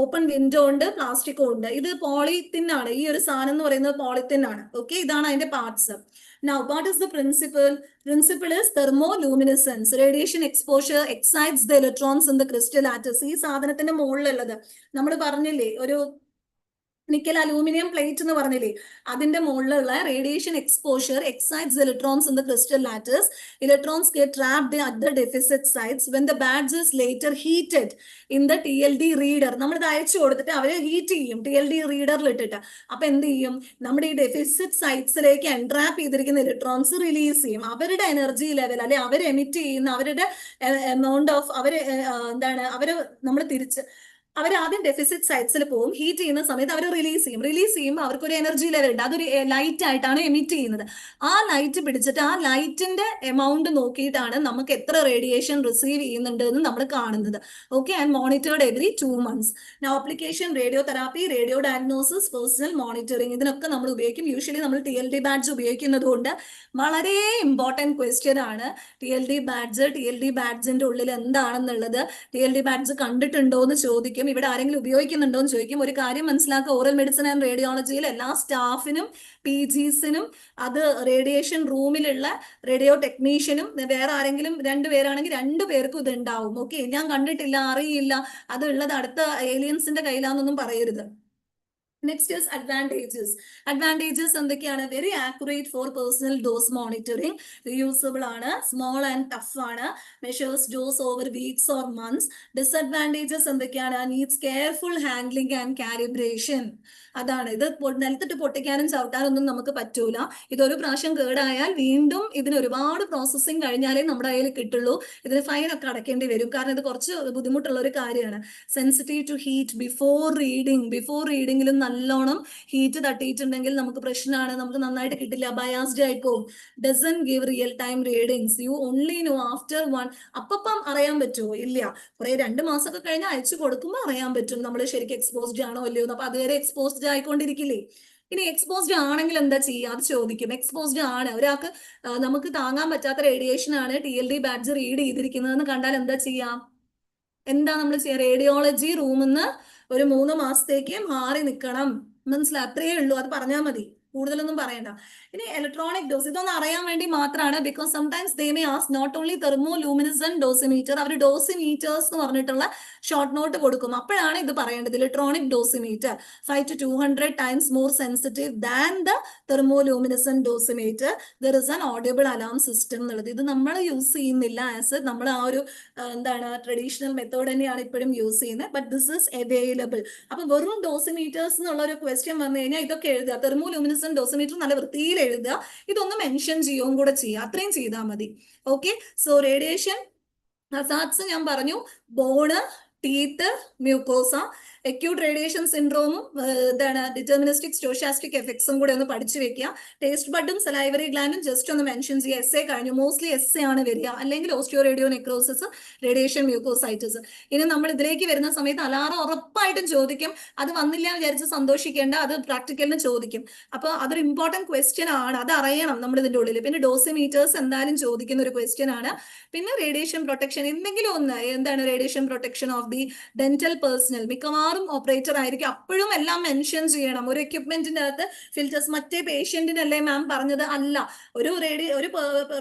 ഓപ്പൺ വിൻഡോ ഉണ്ട്, പ്ലാസ്റ്റിക്കും ഉണ്ട്. ഇത് പോളിത്തിൻ ആണ്. ഈ ഒരു സാധനം എന്ന് പറയുന്നത് പോളിത്തിൻ ആണ്. ഓക്കെ, ഇതാണ് അതിന്റെ parts. Now, what is the principle? Principle is thermoluminescence. Radiation exposure excites the electrons in the crystal lattice. ഈ സാധനത്തിന്റെ മുകളിലുള്ളത് നമ്മൾ പറഞ്ഞില്ലേ, ഒരു നിക്കൽ അലൂമിനിയം പ്ലേറ്റ് എന്ന് പറഞ്ഞില്ലേ, അതിന്റെ മുകളിലുള്ള radiation exposure excites electrons in the crystal letters. Electrons get trapped at the deficit sites when the badge is later heated in the TLD reader. നമ്മൾ ഇത് അയച്ചു കൊടുത്തിട്ട് അവരെ ഹീറ്റ് ചെയ്യും TLD റീഡറിൽ ഇട്ടിട്ട്. അപ്പൊ എന്ത് ചെയ്യും? നമ്മുടെ ഈ ഡെഫിസിറ്റ് സൈറ്റ്സിലേക്ക് എൻട്രാപ്പ് ചെയ്തിരിക്കുന്ന ഇലക്ട്രോൺസ് റിലീസ് ചെയ്യും. അവരുടെ എനർജി ലെവൽ അല്ലെ അവർ എമിറ്റ് ചെയ്യുന്ന അവരുടെ എമൗണ്ട് ഓഫ് അവര് നമ്മൾ അവർ ആദ്യം ഡെഫിസിറ്റ് സൈറ്റ്സിൽ പോകും. ഹീറ്റ് ചെയ്യുന്ന സമയത്ത് അവർ റിലീസ് ചെയ്യുമ്പോൾ അവർക്കൊരു എനർജി ലെവൽ ഉണ്ട്. അതൊരു ലൈറ്റ് ആയിട്ടാണ് എമിറ്റ് ചെയ്യുന്നത്. ആ ലൈറ്റ് പിടിച്ചിട്ട് ആ ലൈറ്റിന്റെ എമൗണ്ട് നോക്കിയിട്ടാണ് നമുക്ക് എത്ര റേഡിയേഷൻ റിസീവ് ചെയ്യുന്നുണ്ട് എന്ന് നമ്മൾ കാണുന്നത്. Okay, and monitored every 2 months. Application radio therapy, radio diagnosis, personal monitoring, ഇതിനൊക്കെ നമ്മൾ ഉപയോഗിക്കും. യൂഷ്വലി നമ്മൾ TLD ബാഡ്ജ് ഉപയോഗിക്കുന്നത് കൊണ്ട് വളരെ ഇമ്പോർട്ടൻറ്റ് ക്വസ്റ്റ്യൻ ആണ് TLD ബാഡ്ജിന്റെ ഉള്ളിൽ എന്താണെന്നുള്ളത്. TLD ബാഡ്ജ് കണ്ടിട്ടുണ്ടോ എന്ന് ചോദിക്കും. ഇവിടെ ആരെങ്കിലും ഉപയോഗിക്കുന്നുണ്ടോ എന്ന് ചോദിക്കും. ഒരു കാര്യം മനസ്സിലാക്കുക, ഓറൽ മെഡിസിൻ ആൻഡ് റേഡിയോളജിയിൽ എല്ലാ സ്റ്റാഫിനും PGസിനും അത് റേഡിയേഷൻ റൂമിലുള്ള റേഡിയോ ടെക്നീഷ്യനും വേറെ ആരെങ്കിലും 2 പേരാണെങ്കിൽ 2 പേർക്കും ഇത് ഉണ്ടാവും. ഓക്കെ, ഞാൻ കണ്ടിട്ടില്ല, അറിയില്ല, അത് ഉള്ളത് അടുത്ത ഏലിയൻസിന്റെ കയ്യിലാന്നൊന്നും പറയരുത്. Next is advantages. Advantages എന്തൊക്കെയാണ്? Very accurate for personal dose monitoring, reusable ആണ്, സ്മോൾ ആൻഡ് ടഫ് ആണ്, measures dose over weeks or months. Disadvantages എന്തൊക്കെയാണ്? Needs careful handling and calibration. അതാണ്, ഇത് നിലത്തിട്ട് പൊട്ടിക്കാനും ചവിട്ടാനൊന്നും നമുക്ക് പറ്റൂല. ഇതൊരു പ്രാവശ്യം കേടായാൽ വീണ്ടും ഇതിന് ഒരുപാട് പ്രോസസ്സിങ് കഴിഞ്ഞാലേ നമ്മുടെ കയ്യിൽ കിട്ടുള്ളൂ. ഇതിന് ഫൈനൊക്കെ അടക്കേണ്ടി വരും. കാരണം ഇത് കുറച്ച് ബുദ്ധിമുട്ടുള്ള ഒരു കാര്യമാണ്. സെൻസിറ്റീവ് ടു ഹീറ്റ് ബിഫോർ റീഡിങ്ങിലും നല്ലോണം ഹീറ്റ് തട്ടിയിട്ടുണ്ടെങ്കിൽ നമുക്ക് പ്രശ്നമാണ്, നമുക്ക് നന്നായിട്ട് കിട്ടില്ല, ബയാസ്ഡ് ആയി പോകും. Doesn't give real time readings, you only know after one. അപ്പം അറിയാൻ പറ്റുമോ? ഇല്ല. കുറെ 2 മാസമൊക്കെ കഴിഞ്ഞ് അയച്ചു കൊടുക്കുമ്പോൾ അറിയാൻ പറ്റും നമ്മൾ ശരിക്കും എക്സ്പോസ്ഡ് ആണോ അല്ലയോ. അപ്പൊ അതുവരെ എക്സ്പോസ്ഡ് ആയിക്കൊണ്ടിരിക്കില്ലേ. ഇനി എക്സ്പോസ്ഡ് ആണെങ്കിൽ എന്താ ചെയ്യുക? അത് ചോദിക്കും. എക്സ്പോസ്ഡ് ആണ്, ഒരാൾക്ക് നമുക്ക് താങ്ങാൻ പറ്റാത്ത റേഡിയേഷൻ ആണ് TLD ബാഡ്ജ് റീഡ് ചെയ്തിരിക്കുന്നതെന്ന് കണ്ടാൽ എന്താ ചെയ്യാം? എന്താ നമ്മൾ ചെയ്യുക? റേഡിയോളജി റൂമിൽ നിന്ന് ഒരു 3 മാസത്തേക്ക് മാറി നിൽക്കണം. മനസ്സിലായി? അത്രയേ ഉള്ളൂ. അത് പറഞ്ഞാൽ മതി, കൂടുതലൊന്നും പറയണ്ട. ഇനി ഇലക്ട്രോണിക് ഡോസ്, ഇതൊന്നും അറിയാൻ വേണ്ടി മാത്രമാണ്. Because sometimes they may ask not only thermoluminescent dosimeter, അവർ ഡോസിമീറ്റേഴ്സ് എന്ന് പറഞ്ഞിട്ടുള്ള ഷോർട്ട് നോട്ട് കൊടുക്കും. അപ്പോഴാണ് ഇത് പറയേണ്ടത്. Electronic dosimeter 5 to 200 times more sensitive than the thermoluminescent dosimeter. There is an audible alarm system എന്നുള്ളത്. ഇത് നമ്മൾ യൂസ് ചെയ്യുന്നില്ല ആസ് നമ്മൾ ആ ഒരു എന്താണ് ട്രഡീഷണൽ മെത്തേഡ് തന്നെയാണ് ഇപ്പോഴും യൂസ് ചെയ്യുന്നത്. But this is available. അപ്പൊ വെറും ഡോസിമീറ്റേഴ്സ് എന്നുള്ള ഒരു ക്വസ്റ്റ്യൻ വന്നു കഴിഞ്ഞാൽ ഇതൊക്കെ എഴുതുക. തെർമോലൂമിനിസെന്റ് ഡോസിമീറ്റർ നല്ല വൃത്തിയിൽ എഴുതുക, ഇതൊന്ന് മെൻഷൻ ചെയ്യുകയും കൂടെ ചെയ്യുക. അത്രയും ചെയ്താൽ മതി. ഓക്കെ. സോ റേഡിയേഷൻ ഹസാർഡ്സ് ഞാൻ പറഞ്ഞു. Born, teeth, mucosa, acute radiation syndrome, എന്താണ് deterministic stochastic effects കൂടെ ഒന്ന് പഠിച്ചു വെക്കുക. ടേസ്റ്റ് ബഡും സലൈവറി ഗ്ലാൻഡും ജസ്റ്റ് ഒന്ന് മെൻഷൻ ചെയ്യുക. എസ് എ കഴിഞ്ഞു. മോസ്റ്റ്ലി എസ് എ ആണ് വരിക, അല്ലെങ്കിൽ ഓസ്റ്റിയോ റേഡിയോ നെക്രോസിസ്, റേഡിയേഷൻ മ്യൂക്കോസൈറ്റിസ്. ഇനി നമ്മൾ ഇതിലേക്ക് വരുന്ന സമയത്ത് അലാറം ഉറപ്പായിട്ടും ചോദിക്കും. അത് വന്നില്ല വിചാരിച്ച് സന്തോഷിക്കേണ്ട, അത് പ്രാക്ടിക്കലിന് ചോദിക്കും. അപ്പൊ അതൊരു ഇമ്പോർട്ടന്റ് ക്വസ്റ്റ്യൻ ആണ്, അത് അറിയണം നമ്മൾ ഇതിന്റെ ഉള്ളിൽ. പിന്നെ ഡോസിമീറ്റേഴ്സ് എന്തായാലും ചോദിക്കുന്ന ഒരു ക്വസ്റ്റ്യൻ ആണ്. പിന്നെ റേഡിയേഷൻ പ്രൊട്ടക്ഷൻ, എന്തെങ്കിലും ഒന്ന്, എന്താണ് radiation protection of the dental personal, മിക്കവാറും ഓപ്പറേറ്റർ ആയിരിക്കും. അപ്പോഴും എല്ലാം മെൻഷൻ ചെയ്യണം. ഒരു എക്യുപ്മെന്റിന്റെ അകത്ത് ഫിൽറ്റേഴ്സ്, മറ്റേ പേഷ്യന്റിനല്ലേ മാം പറഞ്ഞത്? അല്ല, ഒരു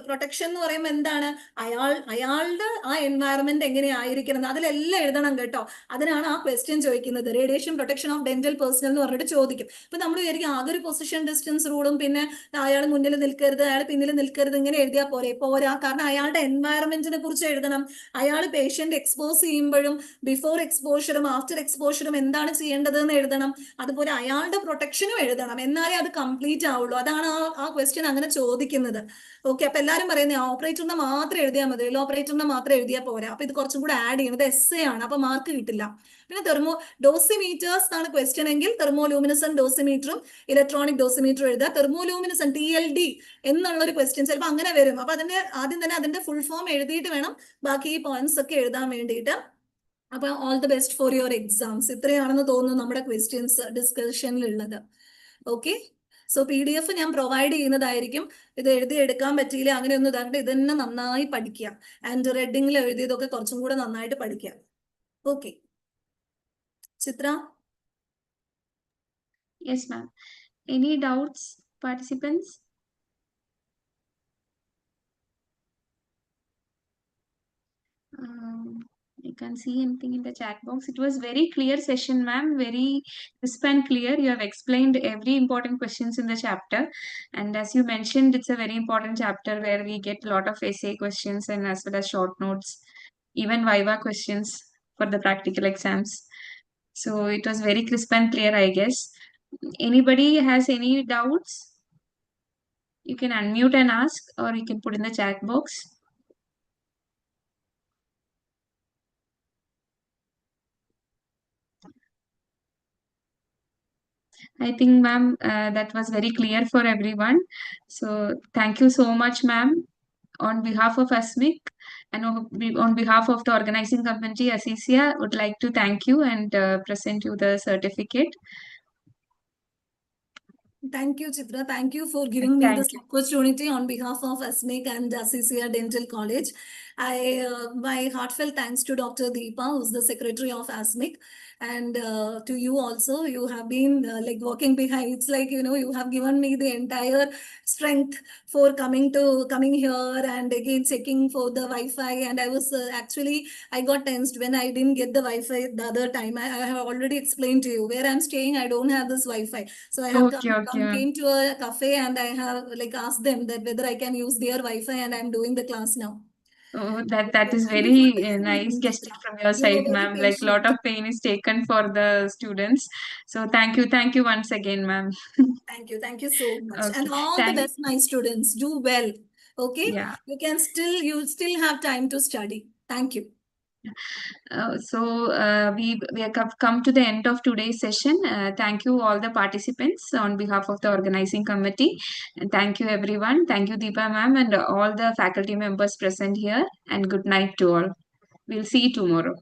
പ്രൊട്ടക്ഷൻ എന്ന് പറയുമ്പോൾ എന്താണ്, അയാളുടെ ആ എൻവയറമെന്റ് എങ്ങനെയായിരിക്കണം അതിലെല്ലാം എഴുതണം കേട്ടോ. അതിനാണ് ആ ക്വസ്റ്റ്യൻ ചോദിക്കുന്നത്. Radiation protection of dental personal എന്ന് പറഞ്ഞിട്ട് ചോദിക്കും. ഇപ്പൊ നമ്മൾ വിചാരിക്കും ആകെ ഒരു പൊസിഷൻ ഡിസ്റ്റൻസ് റൂളും പിന്നെ അയാൾ മുന്നിൽ നിൽക്കരുത്, അയാൾ പിന്നിൽ നിൽക്കരുത്, ഇങ്ങനെ എഴുതിയാൽ പോരാ. കാരണം അയാളുടെ എൻവയറമെന്റിനെ കുറിച്ച് എഴുതണം. അയാൾ പേഷ്യന്റ് എക്സ്പോസ് ചെയ്യുമ്പോഴും ബിഫോർ എക്സ്പോഷറും ആഫ്റ്റർ എക്സ്പോഷറും എന്താണ് ചെയ്യേണ്ടത് എന്ന് എഴുതണം. അതുപോലെ അയാളുടെ പ്രൊട്ടക്ഷനും എഴുതണം. എന്നാലേ അത് കംപ്ലീറ്റ് ആവുള്ളൂ. അതാണ് ആ ക്വസ്റ്റ്യൻ അങ്ങനെ ചോദിക്കുന്നത്. ഓക്കെ. അപ്പൊ എല്ലാവരും പറയുന്നത് ഓപ്പറേറ്ററിനെ മാത്രം എഴുതിയാൽ മതി, ഓപ്പറേറ്ററിനെ മാത്രം എഴുതിയാൽ പോരാ. അപ്പൊ ഇത് കുറച്ചും കൂടെ ആഡ് ചെയ്യുന്നത് എസ് എ ആണ്, അപ്പൊ മാർക്ക് കിട്ടില്ല. പിന്നെ ഡോസിമീറ്റേഴ്സ് ആണ് ക്വസ്റ്റ്യൻ എങ്കിൽ തെർമോലൂമിനിസെന്റ് ഡോസിമീറ്ററും ഇലക്ട്രോണിക് ഡോസിമീറ്ററും എഴുതുക. തെർമോലൂമിനിസെന്റ് TLD എന്നുള്ള ഒരു ക്വസ്റ്റ്യൻ ചിലപ്പോൾ അങ്ങനെ വരും. അപ്പൊ അതിന്റെ ആദ്യം തന്നെ അതിന്റെ ഫുൾ ഫോം എഴുതിയിട്ട് വേണം ബാക്കി ഈ പോയിന്റ്സ് ഒക്കെ എഴുതാൻ വേണ്ടിയിട്ട്. അപ്പൊ all the best for your exams. ഇത്രയാണെന്ന് തോന്നുന്നു നമ്മുടെ ക്വസ്റ്റ്യൻസ് ഡിസ്കഷനിലുള്ളത്. ഓക്കെ. സോ PDF ഞാൻ പ്രൊവൈഡ് ചെയ്യുന്നതായിരിക്കും. ഇത് എഴുതിയെടുക്കാൻ പറ്റിയില്ല അങ്ങനെയൊന്നും ഇതാണ്ട് ഇത് തന്നെ നന്നായി പഠിക്കുക. ആൻഡ് റെഡിങ്ങിൽ എഴുതിയതൊക്കെ കുറച്ചും കൂടെ നന്നായിട്ട് പഠിക്കുക. Okay. Chithra? Yes, ma'am. Any doubts, participants? I can't see anything in the chat box. It was very clear session, ma'am. Very crisp and clear. You have explained every important questions in the chapter. And as you mentioned, it's a very important chapter where we get a lot of essay questions and as well as short notes, even Viva questions for the practical exams. So it was very crisp and clear, I guess. Anybody has any doubts? You can unmute and ask, or you can put in the chat box. I think, ma'am, that was very clear for everyone. So thank you so much, ma'am. On behalf of ASMIC and on behalf of the organizing committee, ASICIA, would like to thank you and present you the certificate. Thank you, Chitra. Thank you for giving me this Thank you. opportunity on behalf of ASMIC and ASICIA Dental College. My heartfelt thanks to Dr. Deepa, who's the secretary of ASMIC, and to you also. You have been like walking behind. It's like, you have given me the entire strength for coming here and again checking for the Wi-Fi. And I was actually, I got tensed when I didn't get the Wi-Fi the other time. I have already explained to you where I'm staying. I don't have this Wi-Fi, so I have came to a cafe and I have like asked them that whether I can use their Wi-Fi, and I'm doing the class now. Oh, that is very nice gesture from your side, ma'am. Like a lot of pain is taken for the students. So thank you once again, ma'am. Thank you so much. Okay. And all the best, my students. Do well. Okay. Yeah. You still have time to study. Thank you. We have come to the end of today's session. Thank you all the participants on behalf of the organizing committee. And thank you everyone. Thank you Deepa ma'am and all the faculty members present here. And good night to all. We'll see you tomorrow.